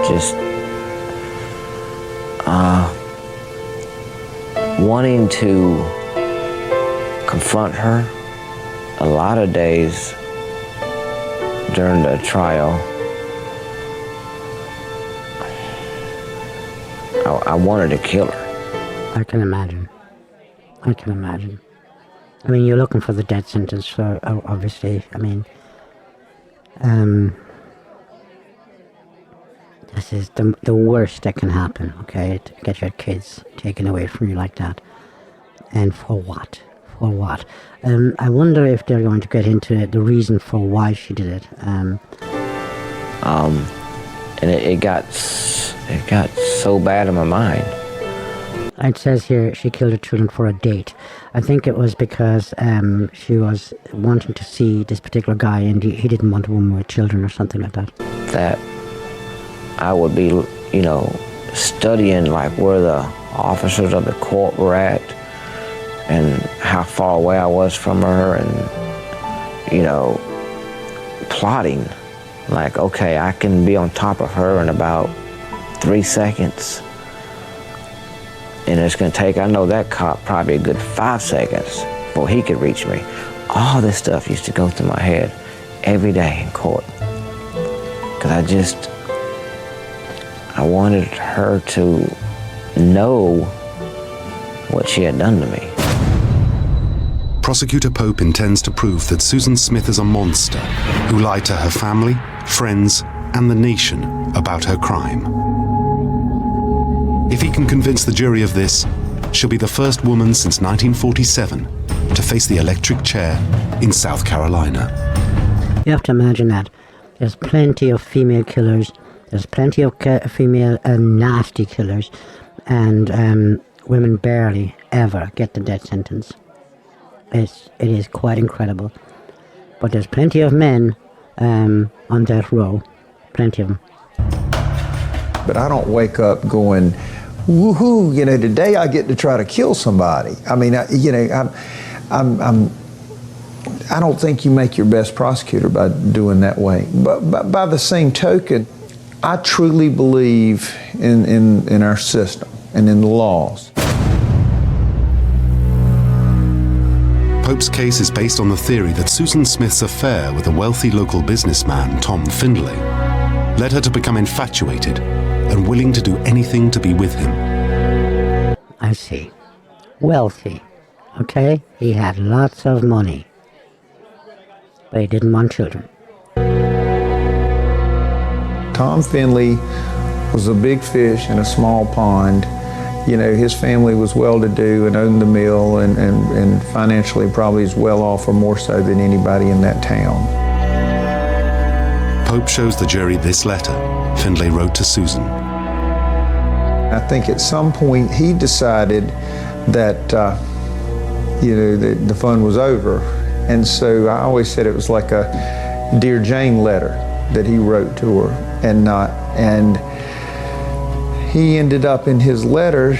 Just wanting to confront her. A lot of days during the trial, I wanted to kill her. I can imagine. I mean, you're looking for the death sentence, so obviously, I mean, this is the worst that can happen, okay? To get your kids taken away from you like that. And for what? For what? I wonder if they're going to get into the reason for why she did it. And it got so bad in my mind. It says here she killed her children for a date. I think it was because she was wanting to see this particular guy, and he didn't want a woman with children or something like that. That I would be, studying like where the officers of the court were at and how far away I was from her, and, you know, plotting. Like, okay, I can be on top of her in about 3 seconds. And it's gonna take, I know that cop probably a good 5 seconds before he could reach me. All this stuff used to go through my head every day in court. Because I wanted her to know what she had done to me. Prosecutor Pope intends to prove that Susan Smith is a monster who lied to her family, friends, and the nation about her crime. If he can convince the jury of this, she'll be the first woman since 1947 to face the electric chair in South Carolina. You have to imagine that. There's plenty of female killers, there's plenty of female nasty killers, and women barely ever get the death sentence. It is quite incredible. But there's plenty of men on death row. Plenty of them. But I don't wake up going, woohoo, you know, today I get to try to kill somebody. I mean, you know, I don't think you make your best prosecutor by doing that way. But by the same token, I truly believe in our system and in the laws. Pope's case is based on the theory that Susan Smith's affair with a wealthy local businessman, Tom Findlay, led her to become infatuated and willing to do anything to be with him. I see. Wealthy. Okay? He had lots of money. But he didn't want children. Tom Findlay was a big fish in a small pond. You know, his family was well-to-do and owned the mill and financially probably is well off or more so than anybody in that town. Pope shows the jury this letter Findlay wrote to Susan. I think at some point he decided that, you know, the fun was over. And so I always said it was like a Dear Jane letter that he wrote to her and he ended up in his letter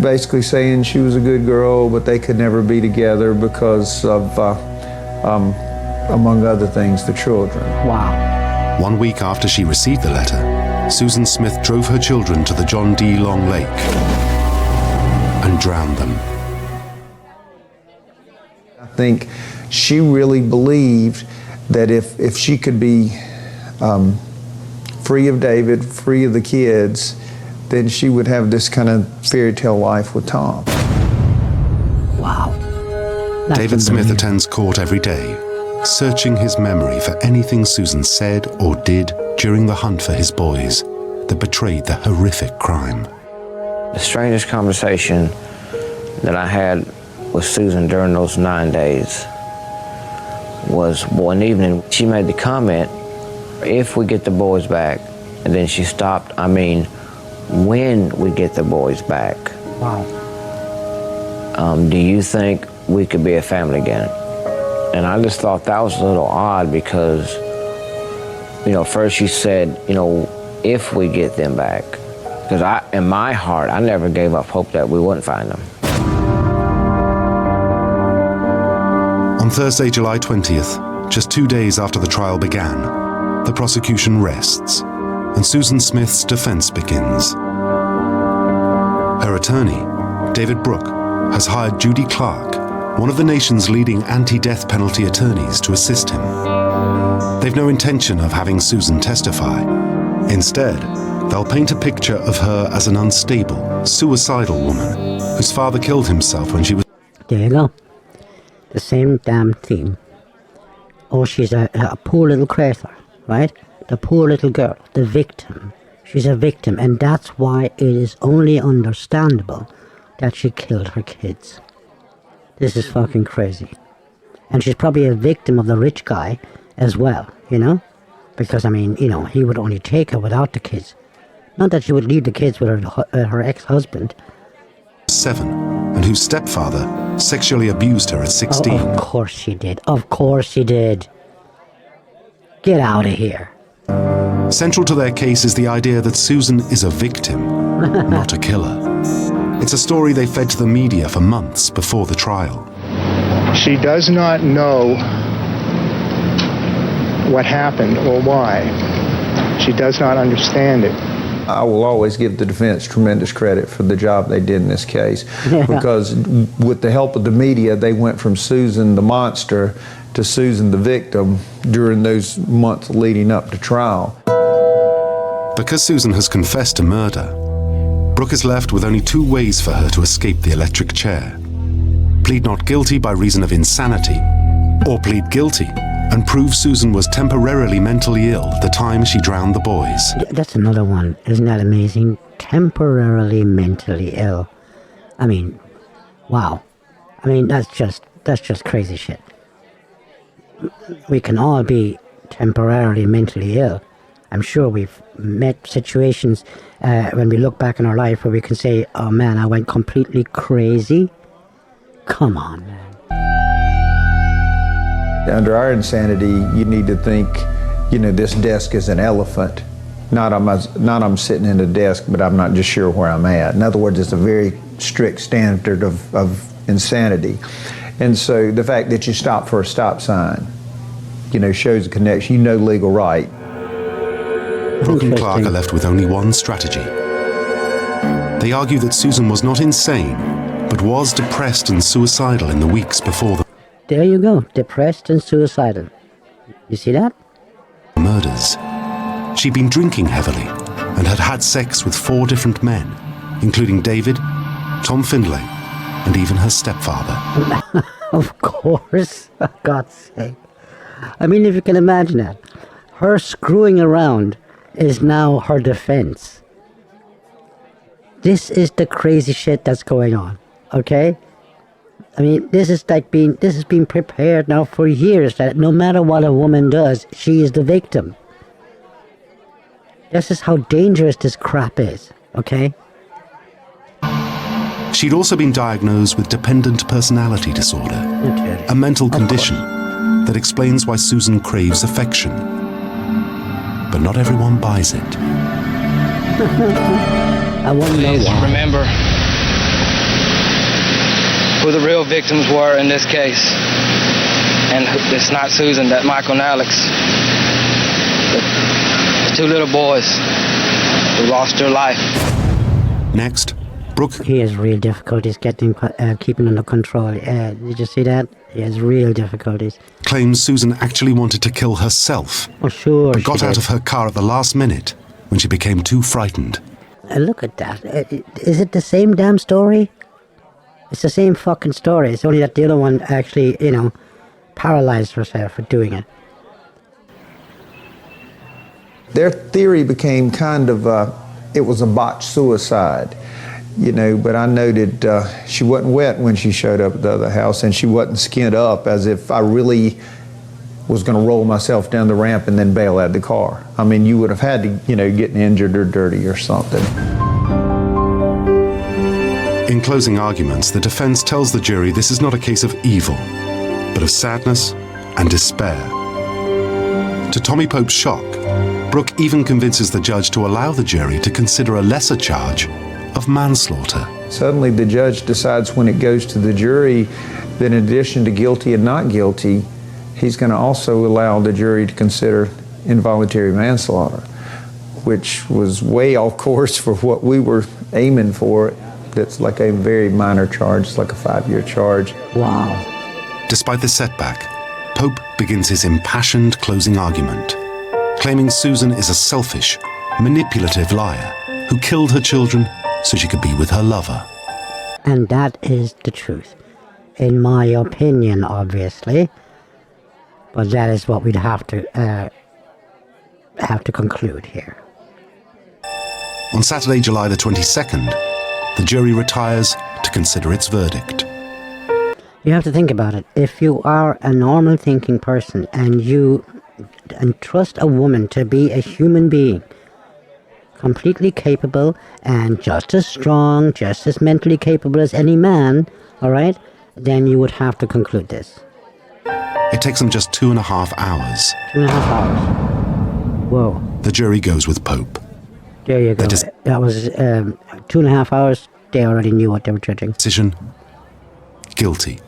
basically saying she was a good girl, but they could never be together because of, among other things, the children. Wow. 1 week after she received the letter, Susan Smith drove her children to the John D. Long Lake and drowned them. I think she really believed that if she could be free of David, free of the kids, then she would have this kind of fairy tale life with Tom. Wow. David Smith attends court every day, searching his memory for anything Susan said or did during the hunt for his boys that betrayed the horrific crime. The strangest conversation that I had with Susan during those 9 days was one evening. She made the comment, if we get the boys back, and then she stopped, I mean, when we get the boys back. Wow. Do you think we could be a family again? And I just thought that was a little odd because, you know, first she said, you know, if we get them back. Because in my heart, I never gave up hope that we wouldn't find them. On Thursday, July 20th, just 2 days after the trial began, the prosecution rests, and Susan Smith's defense begins. Her attorney, David Brooke, has hired Judy Clark, one of the nation's leading anti-death penalty attorneys, to assist him. They've no intention of having Susan testify. Instead, they'll paint a picture of her as an unstable, suicidal woman whose father killed himself when she was... There you go. The same damn theme. Oh, she's a poor little creature, right? The poor little girl, the victim. She's a victim, and that's why it is only understandable that she killed her kids. This is fucking crazy. And she's probably a victim of the rich guy as well, you know? Because, I mean, you know, he would only take her without the kids. Not that she would leave the kids with her ex-husband. 7, and whose stepfather sexually abused her at 16. Oh, of course she did. Of course she did. Get out of here. Central to their case is the idea that Susan is a victim, not a killer. It's a story they fed to the media for months before the trial. She does not know what happened or why. She does not understand it. I will always give the defense tremendous credit for the job they did in this case, because with the help of the media, they went from Susan the monster to Susan the victim during those months leading up to trial. Because Susan has confessed to murder, Brooke is left with only two ways for her to escape the electric chair. Plead not guilty by reason of insanity, or plead guilty and prove Susan was temporarily mentally ill the time she drowned the boys. That's another one. Isn't that amazing? Temporarily mentally ill. I mean, wow. I mean, that's just crazy shit. We can all be temporarily mentally ill. I'm sure we've met situations when we look back in our life where we can say, oh man, I went completely crazy. Come on, man. Under our insanity, you need to think, this desk is an elephant. Not I'm sitting in a desk, but I'm not just sure where I'm at. In other words, it's a very strict standard of insanity. And so the fact that you stop for a stop sign, shows a connection. Legal right. Brooke and Clark are left with only one strategy. They argue that Susan was not insane, but was depressed and suicidal in the weeks before the There you go, depressed and suicidal. You see that? murders. She'd been drinking heavily and had had sex with 4 different men, including David, Tom Findlay, and even her stepfather. Of course, for God's sake. I mean, if you can imagine that. Her screwing around is now her defense. This is the crazy shit that's going on, okay? I mean, this has been prepared now for years, that no matter what a woman does, she is the victim. This is how dangerous this crap is, okay? She'd also been diagnosed with dependent personality disorder, a mental condition that explains why Susan craves affection. But not everyone buys it. I want to know why. Remember who the real victims were in this case. And it's not Susan, that Michael and Alex. The 2 little boys who lost their life. Next, Brooke. He has real difficulties keeping under control. Did you see that? He has real difficulties. Claims Susan actually wanted to kill herself. Oh, sure. But got out of her car at the last minute when she became too frightened. Look at that. Is it the same damn story? It's the same fucking story. It's only that the other one actually, paralyzed herself for doing it. Their theory became kind of, it was a botched suicide, but I noted she wasn't wet when she showed up at the other house, and she wasn't skinned up as if I really was going to roll myself down the ramp and then bail out of the car. I mean, you would have had to, get injured or dirty or something. In closing arguments, the defense tells the jury this is not a case of evil, but of sadness and despair. To Tommy Pope's shock, Brooke even convinces the judge to allow the jury to consider a lesser charge of manslaughter. Suddenly the judge decides when it goes to the jury that in addition to guilty and not guilty, he's going to also allow the jury to consider involuntary manslaughter, which was way off course for what we were aiming for. That's like a very minor charge, it's like a 5-year charge. Wow. Despite the setback, Pope begins his impassioned closing argument, claiming Susan is a selfish, manipulative liar who killed her children so she could be with her lover. And that is the truth. In my opinion, obviously. But that is what we'd have to conclude here. On Saturday, July the 22nd, the jury retires to consider its verdict. You have to think about it. If you are a normal thinking person and trust a woman to be a human being, completely capable and just as strong, just as mentally capable as any man, all right, then you would have to conclude this. It takes them just 2.5 hours. 2.5 hours. Whoa. The jury goes with Pope. There you go. That was 2.5 hours. They already knew what they were judging. Decision: guilty.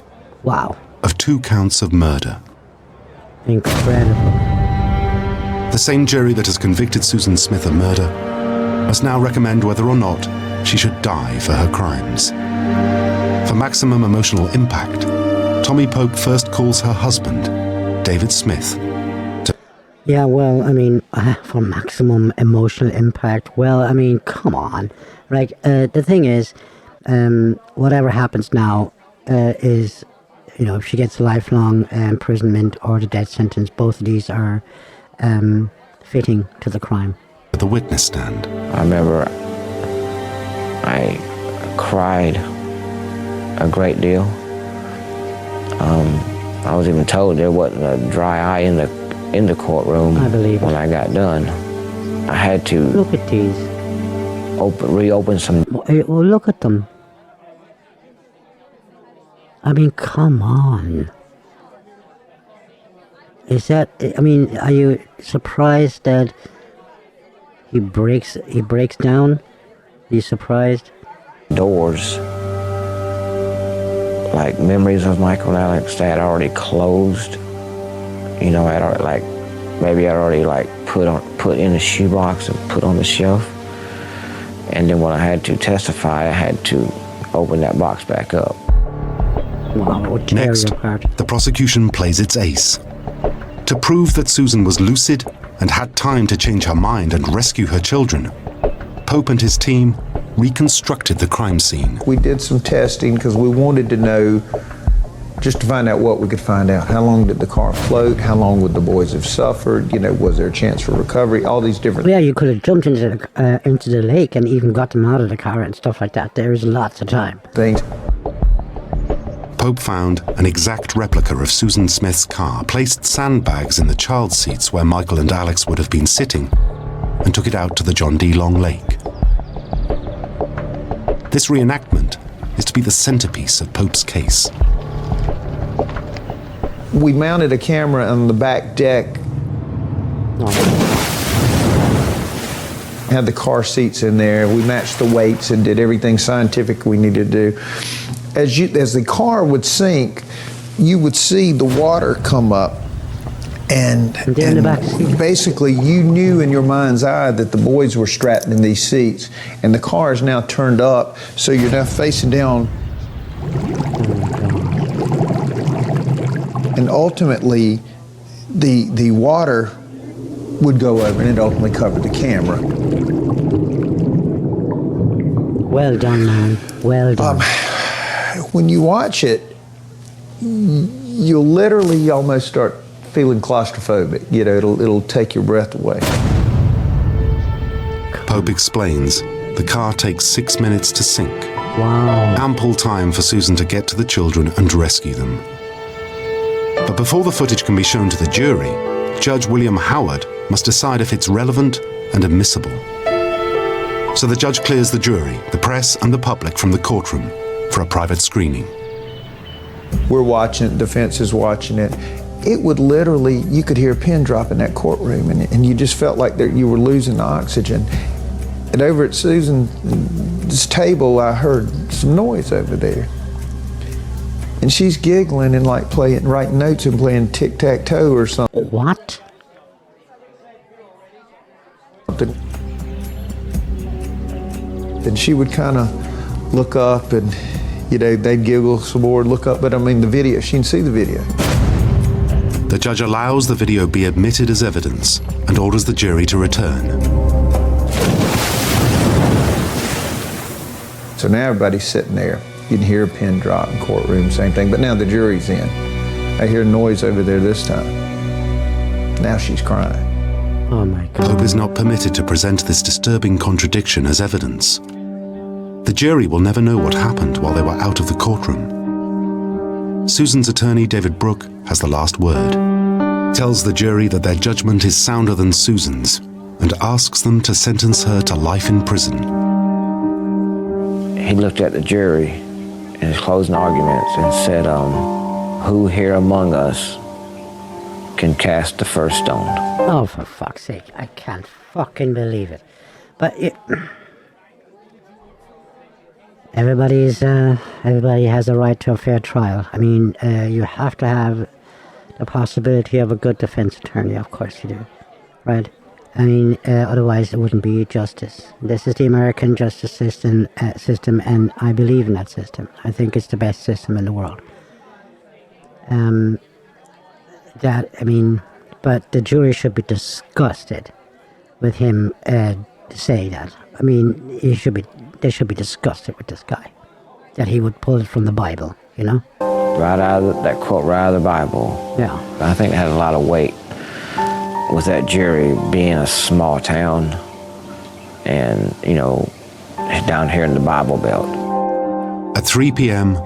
Wow. Of 2 counts of murder. Incredible. The same jury that has convicted Susan Smith of murder must now recommend whether or not she should die for her crimes. For maximum emotional impact, Tommy Pope first calls her husband, David Smith. Yeah, well, I mean, for maximum emotional impact, well, I mean, come on. Like, the thing is, whatever happens now is, you know, if she gets lifelong imprisonment or the death sentence, both of these are fitting to the crime. At the witness stand. I remember I cried a great deal. I was even told there wasn't a dry eye in the courtroom. I believe when I got done. I had to look at these. Reopen some. Well, look at them. I mean, come on. Is that? I mean, are you surprised that he breaks down? Are you surprised? Doors, like memories of Michael and Alex, that already closed. You know, I'd already put in a shoebox and put on the shelf. And then when I had to testify, I had to open that box back up. Wow, next, the prosecution plays its ace. To prove that Susan was lucid and had time to change her mind and rescue her children, Pope and his team reconstructed the crime scene. We did some testing because we wanted to know, just to find out what we could find out. How long did the car float? How long would the boys have suffered? You know, was there a chance for recovery? All these different... Yeah, you could have jumped into the lake and even got them out of the car and stuff like that. There is lots of time. Things. Pope found an exact replica of Susan Smith's car, placed sandbags in the child seats where Michael and Alex would have been sitting, and took it out to the John D. Long Lake. This reenactment is to be the centerpiece of Pope's case. We mounted a camera on the back deck. Had the car seats in there. We matched the weights and did everything scientific we needed to do. As the car would sink, you would see the water come up. And basically you knew in your mind's eye that the boys were strapped in these seats, and the car is now turned up, so you're now facing down. And ultimately, the water would go over and it ultimately covered the camera. Well done, man. Well done. When you watch it, you'll literally almost start feeling claustrophobic. You know, it'll take your breath away. Pope explains the car takes 6 minutes to sink. Wow. Ample time for Susan to get to the children and rescue them. But before the footage can be shown to the jury, Judge William Howard must decide if it's relevant and admissible. So the judge clears the jury, the press, and the public from the courtroom for a private screening. We're watching it, defense is watching it. It would literally, you could hear a pin drop in that courtroom, and you just felt like you were losing the oxygen. And over at Susan's table, I heard some noise over there. And she's giggling and like writing notes and playing tic-tac-toe or something. What? And she would kind of look up and, you know, they'd giggle some more, look up, but I mean the video, she can see the video. The judge allows the video be admitted as evidence and orders the jury to return. So now everybody's sitting there. You can hear a pin drop in courtroom, same thing, but now the jury's in. I hear noise over there this time. Now she's crying. Oh my God. Pope is not permitted to present this disturbing contradiction as evidence. The jury will never know what happened while they were out of the courtroom. Susan's attorney, David Brooke, has the last word. Tells the jury that their judgment is sounder than Susan's and asks them to sentence her to life in prison. He looked at the jury in his closing arguments and said, who here among us can cast the first stone. Oh, for fuck's sake. I can't fucking believe it. But everybody has a right to a fair trial. I mean, you have to have the possibility of a good defense attorney. Of course you do. Right? I mean, otherwise it wouldn't be justice. This is the American justice system, and I believe in that system. I think it's the best system in the world. But the jury should be disgusted with him saying that. I mean, they should be disgusted with this guy, that he would pull it from the Bible, you know? Right out of that quote, right out of the Bible. Yeah. I think it had a lot of weight with that jury being a small town and, you know, down here in the Bible Belt. At 3 p.m.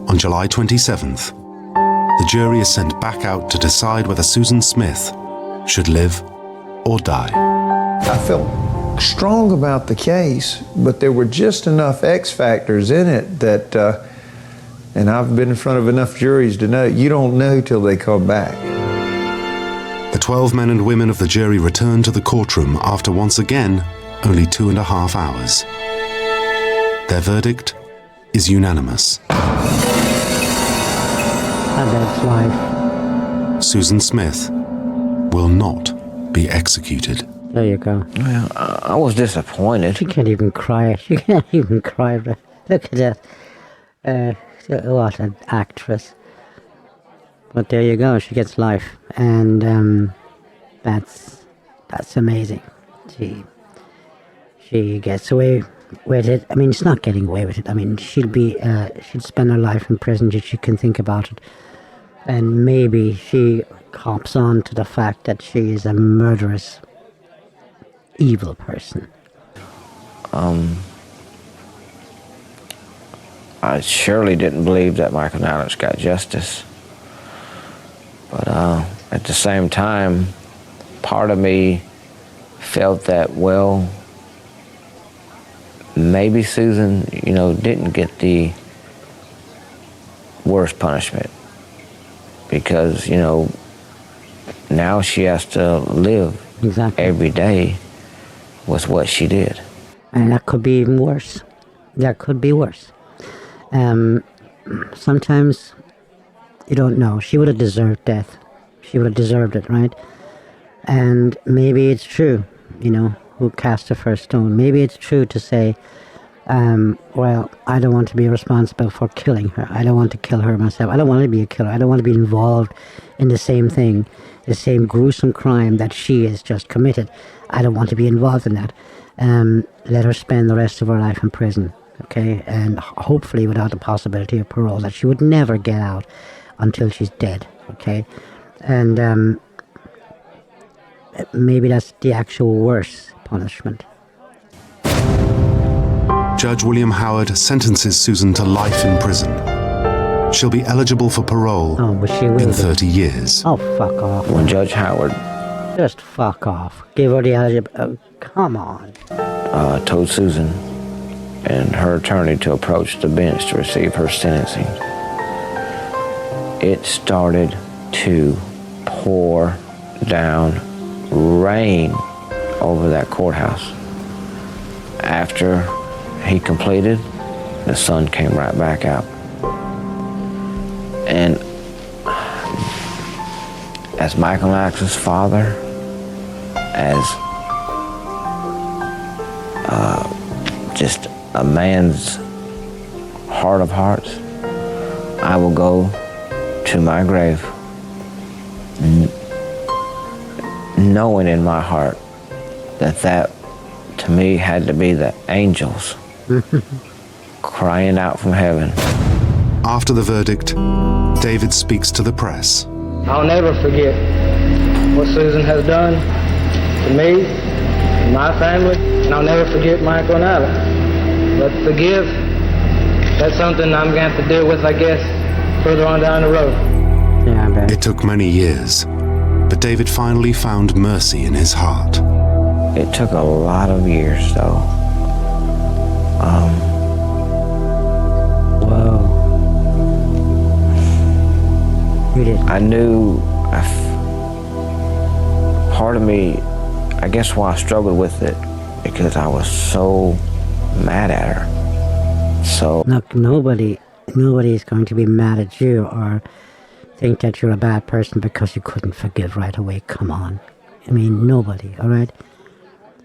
on July 27th, the jury is sent back out to decide whether Susan Smith should live or die. I felt strong about the case, but there were just enough X factors in it that, and I've been in front of enough juries to know, you don't know till they come back. The 12 men and women of the jury return to the courtroom after once again only 2.5 hours. Their verdict is unanimous. And that's life. Susan Smith will not be executed. There you go. Well, I was disappointed. She can't even cry. She can't even cry. Look at that. What an actress. But there you go. She gets life. And that's amazing. She gets away with it. I mean, it's not getting away with it. I mean, she'll spend her life in prison if she can think about it. And maybe she cops on to the fact that she is a murderous, evil person. I surely didn't believe that Michael Nallitz got justice. But at the same time, part of me felt that, well, maybe Susan, you know, didn't get the worst punishment. Because, you know, now she has to live every day with what she did. And that could be even worse. That could be worse. Sometimes you don't know. She would have deserved death. She would have deserved it, right? And maybe it's true, you know, who cast the first stone. Maybe it's true to say, well, I don't want to be responsible for killing her. I don't want to kill her myself. I don't want to be a killer. I don't want to be involved in the same thing, the same gruesome crime that she has just committed. I don't want to be involved in that. Let her spend the rest of her life in prison, okay? And hopefully without the possibility of parole, that she would never get out until she's dead, okay? And maybe that's the actual worst punishment. Judge William Howard sentences Susan to life in prison. She'll be eligible for parole in 30 years. Oh, fuck off. When Judge Howard... Just fuck off. Give her the eligibility. Come on. Told Susan and her attorney to approach the bench to receive her sentencing. It started to pour down rain over that courthouse. After he completed, the sun came right back out. And as Michael Nallatz's father, as just a man's heart of hearts, I will go to my grave knowing in my heart that to me had to be the angels crying out from heaven. After the verdict, David speaks to the press. I'll never forget what Susan has done to me, my family, and I'll never forget Michael Nallitz. But forgive, that's something I'm going to have to deal with, I guess, further on down the road. Yeah, I bet. It took many years, but David finally found mercy in his heart. It took a lot of years, though. Whoa. You did. I knew part of me, I guess why I struggled with it, because I was so mad at her. So look, nobody is going to be mad at you or think that you're a bad person because you couldn't forgive right away. Come on. I mean, nobody, all right?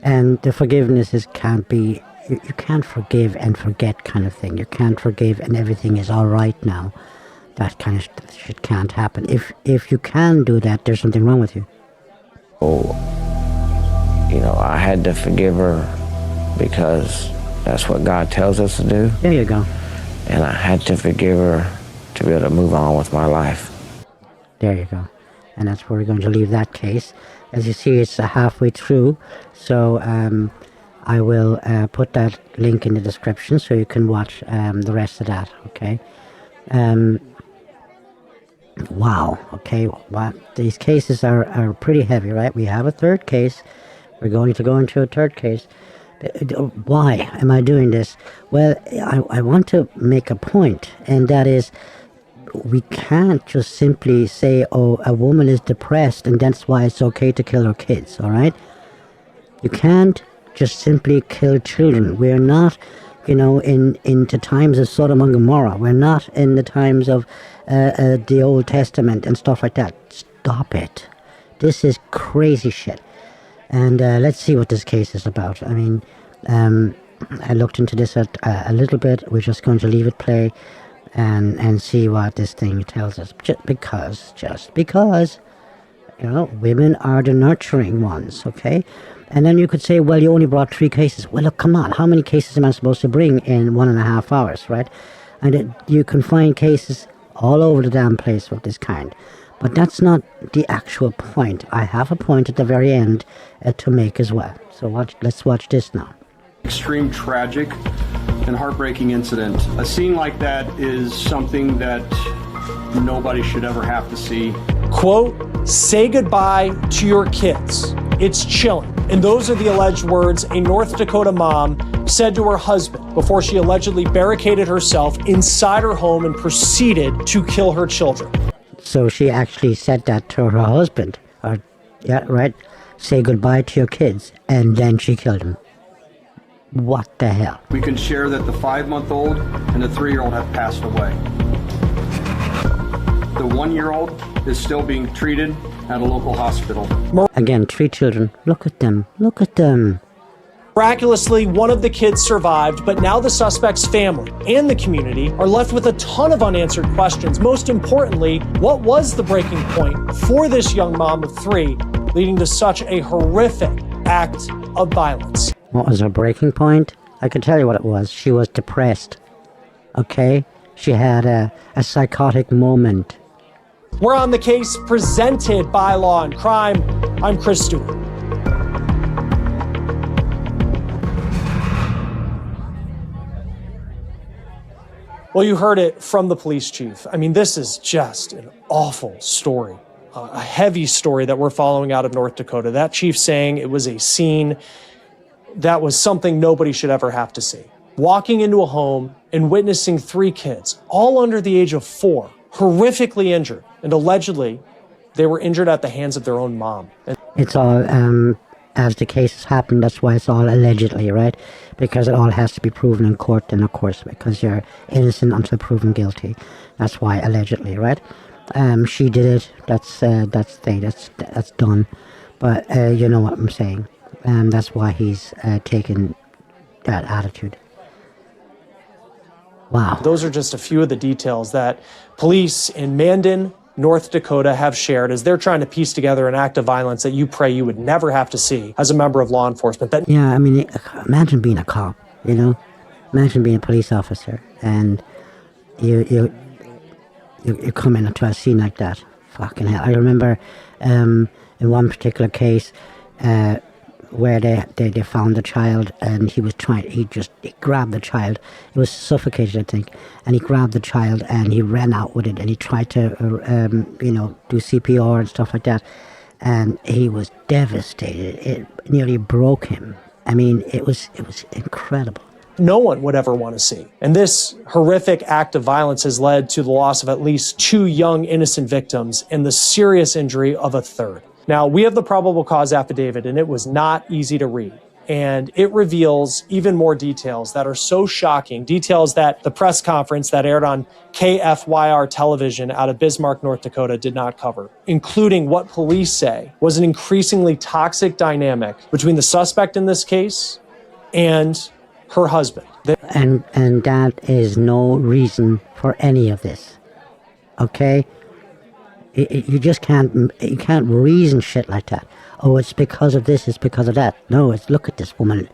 And the forgiveness can't be, you can't forgive and forget kind of thing. You can't forgive and everything is all right now. That kind of shit can't happen. If you can do that, there's something wrong with you. Oh, you know, I had to forgive her because that's what God tells us to do. There you go. And I had to forgive her to be able to move on with my life. There you go. And that's where we're going to leave that case. As you see, it's halfway through, so I will put that link in the description so you can watch the rest of that, okay? Wow, okay, wow. These cases are pretty heavy, right? We have a third case. We're going to go into a third case. Why am I doing this? Well, I want to make a point, and that is, we can't just simply say, oh, a woman is depressed and that's why it's okay to kill her kids, all right? You can't just simply kill children. We're not, you know, in the times of Sodom and Gomorrah. We're not in the times of the Old Testament and stuff like that. Stop it. This is crazy shit. And let's see what this case is about. I mean, I looked into this a little bit. We're just going to leave it play and see what this thing tells us. Just because, you know, women are the nurturing ones, okay? And then you could say, well, you only brought 3 cases. Well, look, come on. How many cases am I supposed to bring in 1.5 hours, right? And you can find cases all over the damn place of this kind. But that's not the actual point. I have a point at the very end to make as well. So let's watch this now. Extreme tragic and heartbreaking incident. A scene like that is something that nobody should ever have to see. Quote, say goodbye to your kids. It's chilling. And those are the alleged words a North Dakota mom said to her husband before she allegedly barricaded herself inside her home and proceeded to kill her children. So she actually said that to her husband. Yeah, right? Say goodbye to your kids. And then she killed him. What the hell? We can share that the 5-month-old and the 3-year-old have passed away. The 1-year-old is still being treated at a local hospital. Again, 3 children. Look at them. Look at them. Miraculously, one of the kids survived, but now the suspect's family and the community are left with a ton of unanswered questions. Most importantly, what was the breaking point for this young mom of 3, leading to such a horrific act of violence? What was her breaking point? I can tell you what it was. She was depressed. Okay? She had a psychotic moment. We're on the case presented by Law and Crime. I'm Chris Stewart. Well, you heard it from the police chief. I mean, this is just an awful story, a heavy story that we're following out of North Dakota. That chief saying it was a scene that was something nobody should ever have to see. Walking into a home and witnessing 3 kids, all under the age of 4, horrifically injured, and allegedly they were injured at the hands of their own mom. It's all, as the cases happen, that's why it's all allegedly, right? Because it all has to be proven in court, and of course, because you're innocent until proven guilty. That's why allegedly, right? She did it. That's done. But you know what I'm saying. That's why he's taken that attitude. Wow. Those are just a few of the details that police in Mandan, North Dakota have shared as they're trying to piece together an act of violence that you pray you would never have to see as a member of law enforcement. Yeah, I mean, imagine being a cop, you know? Imagine being a police officer and you come into a scene like that. Fucking hell. I remember in one particular case where they found the child and he grabbed the child. It was suffocated, I think, and he grabbed the child and he ran out with it and he tried to do CPR and stuff like that, and he was devastated. It nearly broke him. I mean, it was incredible. No one would ever want to see. And this horrific act of violence has led to the loss of at least 2 young innocent victims and the serious injury of a 3rd. Now, we have the probable cause affidavit, and it was not easy to read. And it reveals even more details that are so shocking, details that the press conference that aired on KFYR television out of Bismarck, North Dakota did not cover, including what police say was an increasingly toxic dynamic between the suspect in this case and her husband. And that is no reason for any of this, okay? You just can't reason shit like that. Oh, it's because of this, it's because of that. No, it's look at this woman.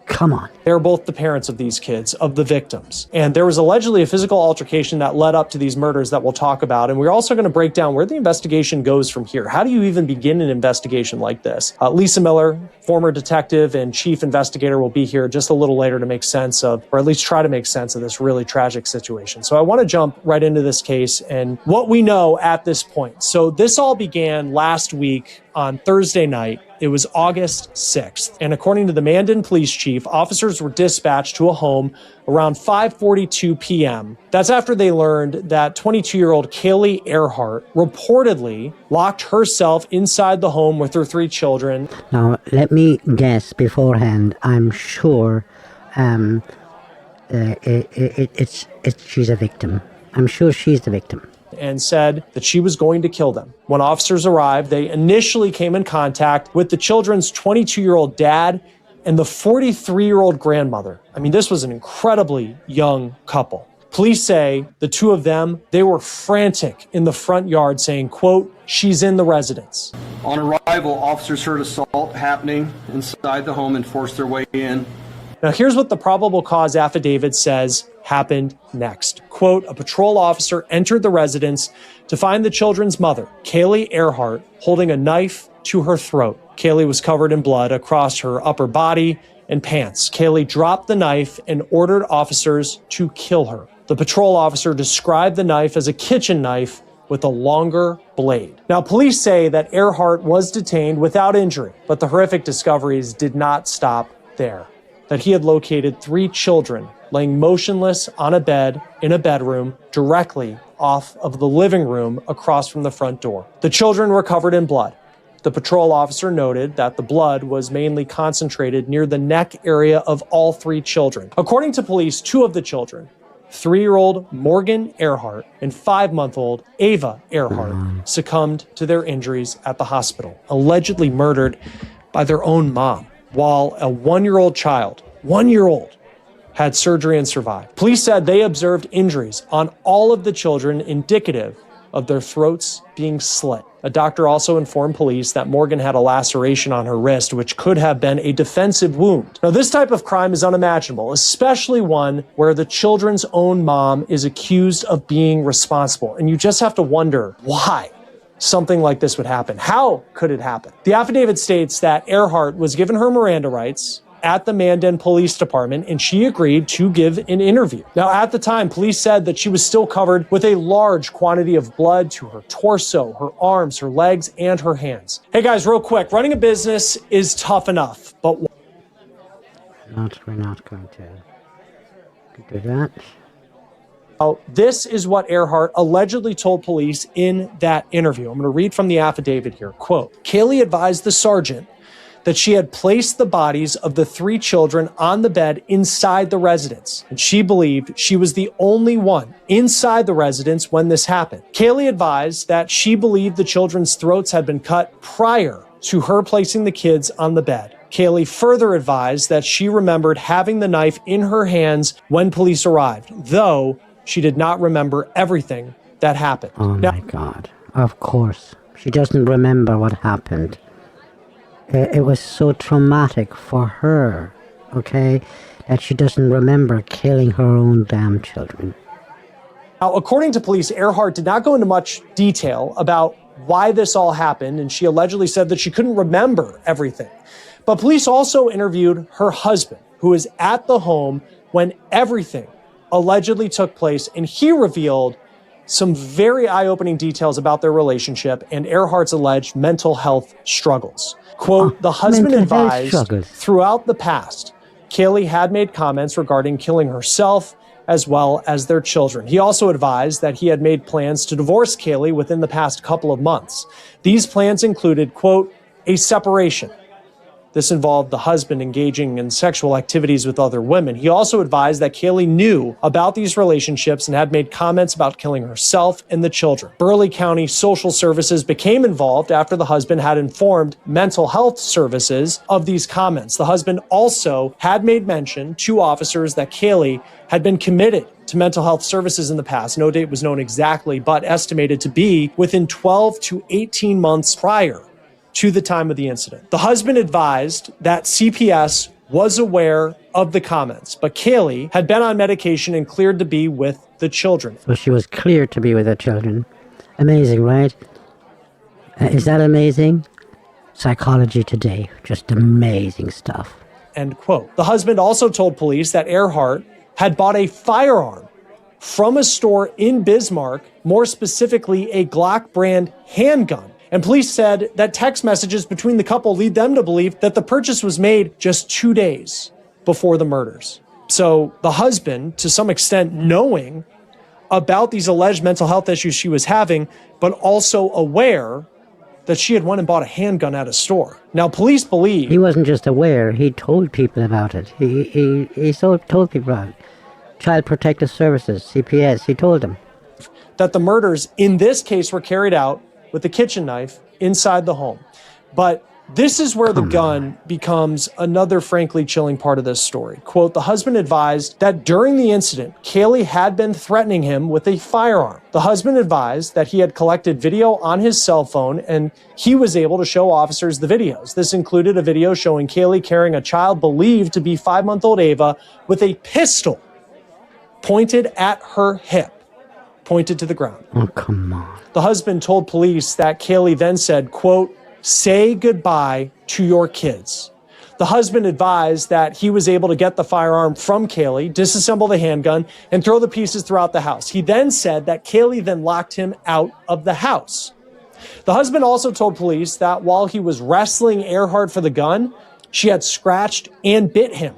Come on. They're both the parents of these kids, of the victims. And there was allegedly a physical altercation that led up to these murders that we'll talk about. And we're also going to break down where the investigation goes from here. How do you even begin an investigation like this? Lisa Miller, former detective and chief investigator, will be here just a little later to make sense of, or at least try to make sense of, this really tragic situation. So I want to jump right into this case and what we know at this point. So this all began last week on Thursday night. It was August 6th. And according to the Mandan police chief, officers were dispatched to a home around 5:42 p.m. That's after they learned that 22-year-old Kaylee Earhart reportedly locked herself inside the home with her 3 children. Now, let me guess beforehand. I'm sure she's a victim. I'm sure she's the victim. And said that she was going to kill them. When officers arrived, they initially came in contact with the children's 22-year-old dad and the 43-year-old grandmother. I mean, this was an incredibly young couple. Police say the two of them, they were frantic in the front yard saying, quote, "She's in the residence." On arrival, officers heard assault happening inside the home and forced their way in. Now, here's what the probable cause affidavit says happened next. Quote, "A patrol officer entered the residence to find the children's mother, Kaylee Earhart, holding a knife to her throat. Kaylee was covered in blood across her upper body and pants. Kaylee dropped the knife and ordered officers to kill her. The patrol officer described the knife as a kitchen knife with a longer blade." Now, police say that Earhart was detained without injury, but the horrific discoveries did not stop there. That he had located 3 children laying motionless on a bed in a bedroom directly off of the living room across from the front door. The children were covered in blood. The patrol officer noted that the blood was mainly concentrated near the neck area of all 3 children. According to police, 2 of the children, 3-year-old Morgan Earhart and 5-month-old Ava Earhart, succumbed to their injuries at the hospital, allegedly murdered by their own mom, while a 1-year-old child, 1-year-old, had surgery and survived. Police said they observed injuries on all of the children indicative of their throats being slit. A doctor also informed police that Morgan had a laceration on her wrist, which could have been a defensive wound. Now, this type of crime is unimaginable, especially one where the children's own mom is accused of being responsible. And you just have to wonder why something like this would happen. How could it happen? The affidavit states that Earhart was given her Miranda rights at the Mandan Police Department, and she agreed to give an interview. Now, at the time, police said that she was still covered with a large quantity of blood to her torso, her arms, her legs, and her hands. Hey guys, real quick, running a business is tough enough, but we're not going to do that. This is what Earhart allegedly told police in that interview. I'm going to read from the affidavit here. Quote, "Kaylee advised the sergeant that she had placed the bodies of the 3 children on the bed inside the residence, and she believed she was the only one inside the residence when this happened. Kaylee advised that she believed the children's throats had been cut prior to her placing the kids on the bed. Kaylee further advised that she remembered having the knife in her hands when police arrived, though she did not remember everything that happened." Oh my God. Of course. She doesn't remember what happened. It was so traumatic for her, okay, that she doesn't remember killing her own damn children. Now, according to police, Earhart did not go into much detail about why this all happened, and she allegedly said that she couldn't remember everything. But police also interviewed her husband, who was at the home when everything allegedly took place, and he revealed some very eye-opening details about their relationship and Earhart's alleged mental health struggles. Quote, "The husband advised throughout the past, Kaylee had made comments regarding killing herself as well as their children. He also advised that he had made plans to divorce Kaylee within the past couple of months. These plans included, quote, a separation. This involved the husband engaging in sexual activities with other women. He also advised that Kaylee knew about these relationships and had made comments about killing herself and the children. Burleigh County Social Services became involved after the husband had informed mental health services of these comments. The husband also had made mention to officers that Kaylee had been committed to mental health services in the past. No date was known exactly, but estimated to be within 12 to 18 months prior to the time of the incident. The husband advised that CPS was aware of the comments, but Kaylee had been on medication and cleared to be with the children. So she was cleared to be with her children. Amazing, right? Is that amazing? Psychology today, just amazing stuff. End quote. The husband also told police that Earhart had bought a firearm from a store in Bismarck, more specifically a Glock brand handgun. And police said that text messages between the couple lead them to believe that the purchase was made just 2 days before the murders. So the husband, to some extent, knowing about these alleged mental health issues she was having, but also aware that she had went and bought a handgun at a store. Now, police believe... He wasn't just aware, he told people about it. He told people about it. Child Protective Services, CPS, he told them. That the murders in this case were carried out with a kitchen knife inside the home. But this is where the gun becomes another frankly chilling part of this story. Quote, the husband advised that during the incident, Kaylee had been threatening him with a firearm. The husband advised that he had collected video on his cell phone and he was able to show officers the videos. This included a video showing Kaylee carrying a child believed to be 5-month-old Ava with a pistol pointed at her hip, pointed to the ground. Oh, come on. The husband told police that Kaylee then said, quote, say goodbye to your kids. The husband advised that he was able to get the firearm from Kaylee, disassemble the handgun, and throw the pieces throughout the house. He then said that Kaylee then locked him out of the house. The husband also told police that while he was wrestling Earhart for the gun, she had scratched and bit him,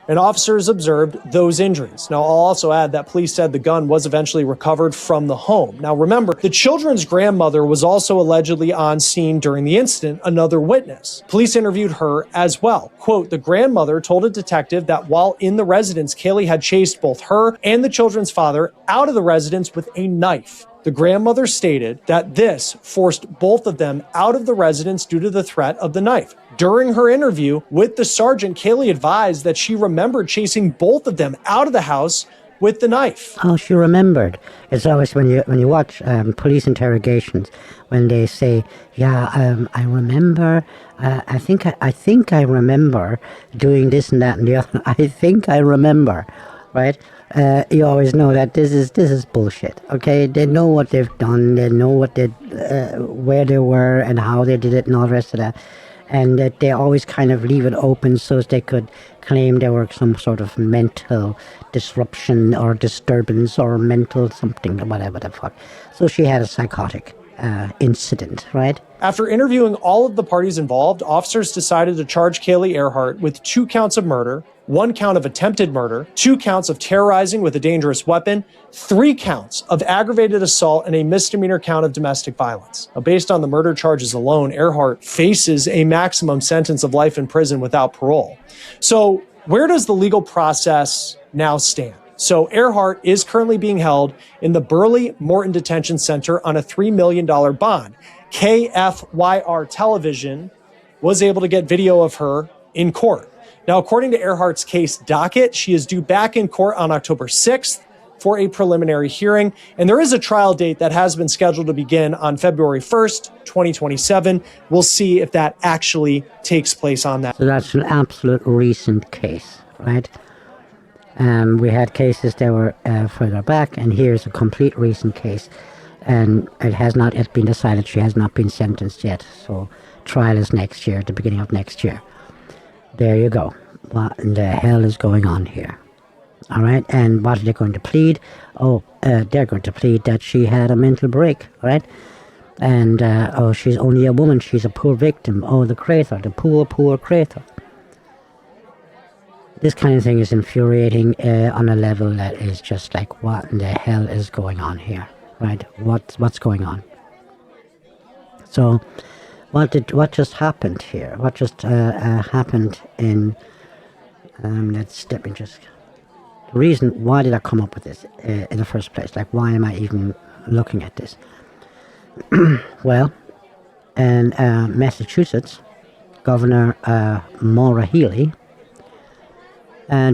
and officers observed those injuries. Now, I'll also add that police said the gun was eventually recovered from the home. Now, remember, the children's grandmother was also allegedly on scene during the incident, another witness. Police interviewed her as well. Quote, the grandmother told a detective that while in the residence, Kaylee had chased both her and the children's father out of the residence with a knife. The grandmother stated that this forced both of them out of the residence due to the threat of the knife. During her interview with the sergeant, Kaylee advised that she remembered chasing both of them out of the house with the knife. Oh, she remembered. It's always when you watch police interrogations, when they say, yeah, I remember, I think I remember doing this and that and the other. I think I remember, right? You always know that this is bullshit. Okay, they know what they've done. They know what where they were and how they did it and all the rest of that. And that they always kind of leave it open so as they could claim there were some sort of mental disruption or disturbance or mental something or whatever the fuck. So she had a psychotic incident, right? After interviewing all of the parties involved, officers decided to charge Kaylee Earhart with 2 counts of murder, 1 count of attempted murder, 2 counts of terrorizing with a dangerous weapon, 3 counts of aggravated assault, and a misdemeanor count of domestic violence. Now, based on the murder charges alone, Earhart faces a maximum sentence of life in prison without parole. So where does the legal process now stand? So Earhart is currently being held in the Burleigh Morton Detention Center on a $3 million bond. KFYR television was able to get video of her in court. Now, according to Earhart's case docket, she is due back in court on October 6th for a preliminary hearing, and there is a trial date that has been scheduled to begin on February 1st, 2027. We'll see if that actually takes place on that. So that's an absolute recent case, right? We had cases that were further back, and here's a complete recent case. And it has not yet been decided. She has not been sentenced yet. So trial is next year, the beginning of next year. There you go. What in the hell is going on here? All right. And what are they going to plead? Oh, they're going to plead that she had a mental break, right? And, oh, she's only a woman. She's a poor victim. Oh, the creator, the poor creator. This kind of thing is infuriating on a level that is just like, what in the hell is going on here, right? What's going on? So, what just happened here? What just happened in? Let me just. The reason why did I come up with this in the first place? Like, why am I even looking at this? Well, in Massachusetts, Governor Maura Healey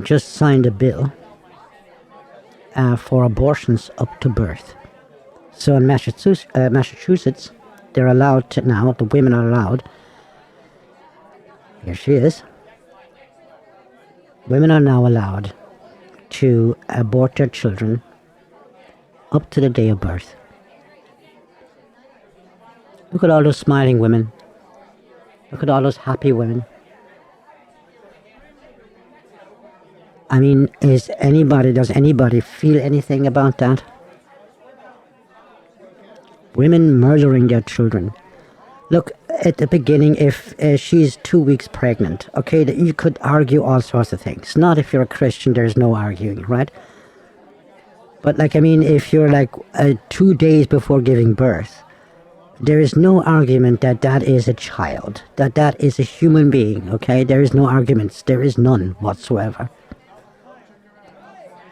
just signed a bill for abortions up to birth. So in Massachusetts, they're allowed to now, the women are allowed, here she is, women are now allowed to abort their children up to the day of birth. Look at all those smiling women. Look at all those happy women. I mean, does anybody feel anything about that? Women murdering their children. Look, at the beginning, if she's 2 weeks pregnant, okay, that you could argue all sorts of things. Not if you're a Christian, there's no arguing, right? But like, I mean, if you're like 2 days before giving birth, there is no argument that that is a child, that that is a human being, okay? There is no arguments, there is none whatsoever.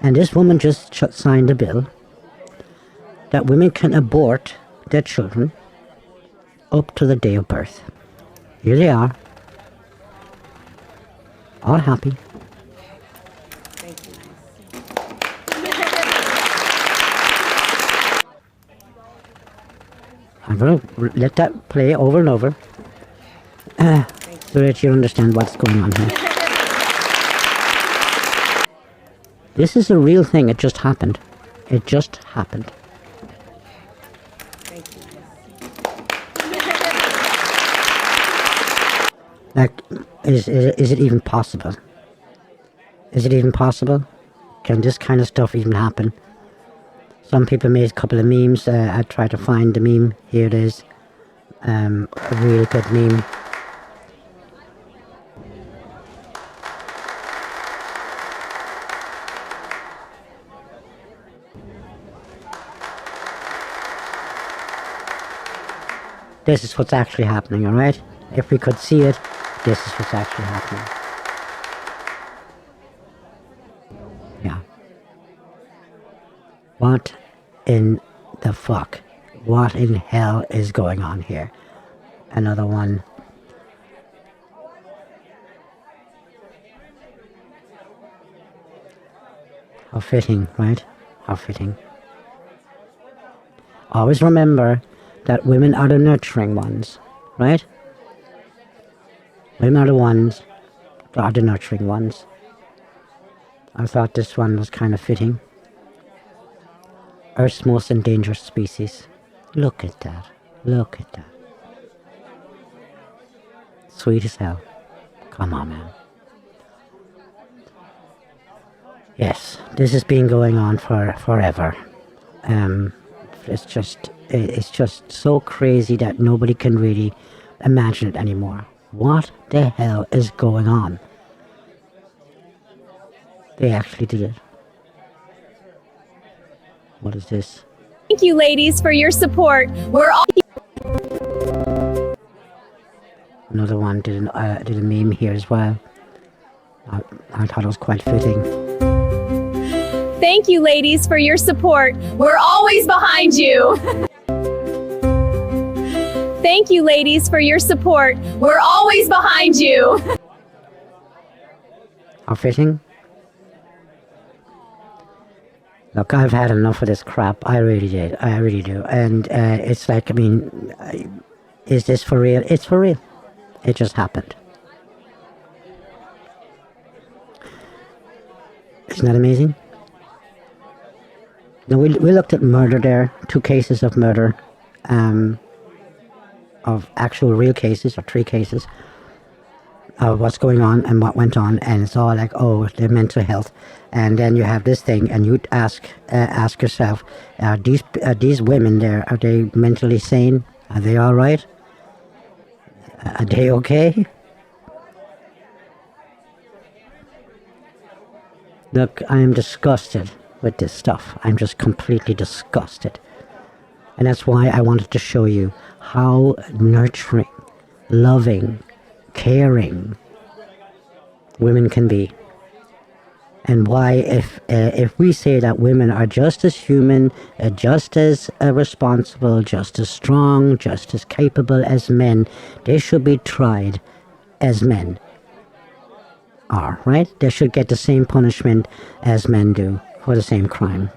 And this woman just signed a bill that women can abort their children up to the day of birth. Here they are, all happy. I'm going to let that play over and over so that you understand what's going on here. This is a real thing. It just happened. It just happened. Like, is it even possible? Is it even possible? Can this kind of stuff even happen? Some people made a couple of memes. I tried to find the meme. Here it is. A really good meme. This is what's actually happening, alright? If we could see it, this is what's actually happening. Yeah. What in the fuck? What in hell is going on here? Another one. How fitting, right? How fitting. Always remember that women are the nurturing ones, right? Women are the ones that are the nurturing ones. I thought this one was kind of fitting. Earth's most endangered species. Look at that. Look at that. Sweet as hell. Come on, man. Yes, this has been going on for forever. It's just so crazy that nobody can really imagine it anymore. What the hell is going on? They actually did it. What is this? Thank you, ladies, for your support. We're all... Another one did a meme here as well. I thought it was quite fitting. Thank you, ladies, for your support. We're always behind you. Thank you, ladies, for your support. We're always behind you. How fitting? Look, I've had enough of this crap. I really did. I really do. And it's like, I mean, is this for real? It's for real. It just happened. Isn't that amazing? Now, we looked at murder there. 2 cases of murder. Of actual real cases, or 3 cases. Of what's going on and what went on. And it's all like, oh, their mental health. And then you have this thing, and you ask yourself, are these women there, are they mentally sane? Are they all right? Are they okay? Look, I am disgusted with this stuff. I'm just completely disgusted. And that's why I wanted to show you how nurturing, loving, caring women can be. And why, if we say that women are just as human, just as responsible, just as strong, just as capable as men, they should be tried as men are, right? They should get the same punishment as men do for the same crime,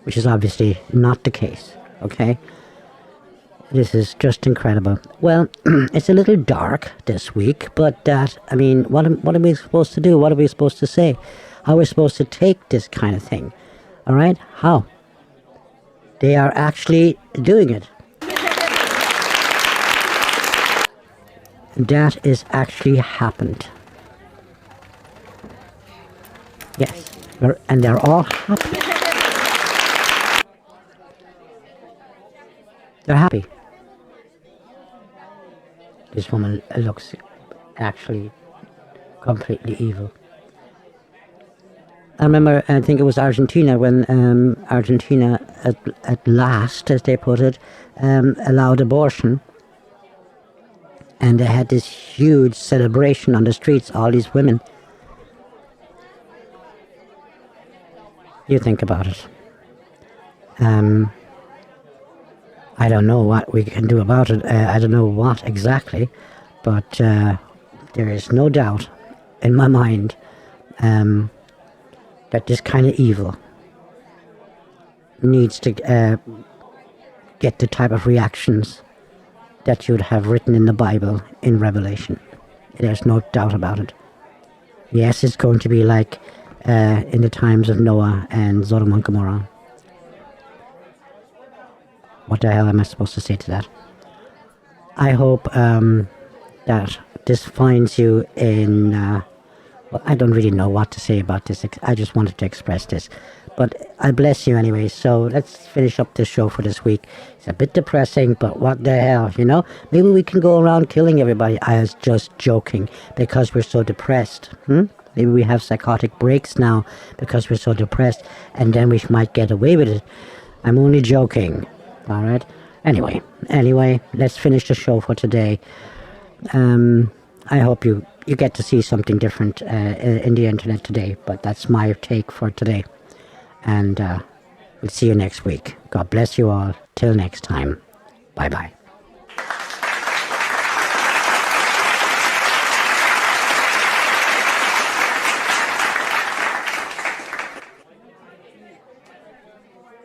which is obviously not the case, okay? This is just incredible. Well, it's a little dark this week, but what are we supposed to do? What are we supposed to say? How are we supposed to take this kind of thing? All right? How? They are actually doing it. That is actually happened. Yes. And they're all happy. They're happy. This woman looks actually completely evil. I remember, I think it was Argentina, when Argentina at last, as they put it, allowed abortion. And they had this huge celebration on the streets, all these women. You think about it. I don't know what we can do about it. I don't know what exactly, but there is no doubt in my mind that this kind of evil needs to get the type of reactions that you'd have written in the Bible in Revelation. There's no doubt about it. Yes, it's going to be like in the times of Noah and Sodom and Gomorrah. What the hell am I supposed to say to that? I hope that this finds you in... well, I don't really know what to say about this. I just wanted to express this. But I bless you anyway. So let's finish up this show for this week. It's a bit depressing, but what the hell, you know? Maybe we can go around killing everybody. I was just joking because we're so depressed. Maybe we have psychotic breaks now because we're so depressed, and then we might get away with it. I'm only joking. All right. Anyway, let's finish the show for today. I hope you get to see something different in the internet today, but that's my take for today. And we'll see you next week. God bless you all. Till next time. Bye-bye.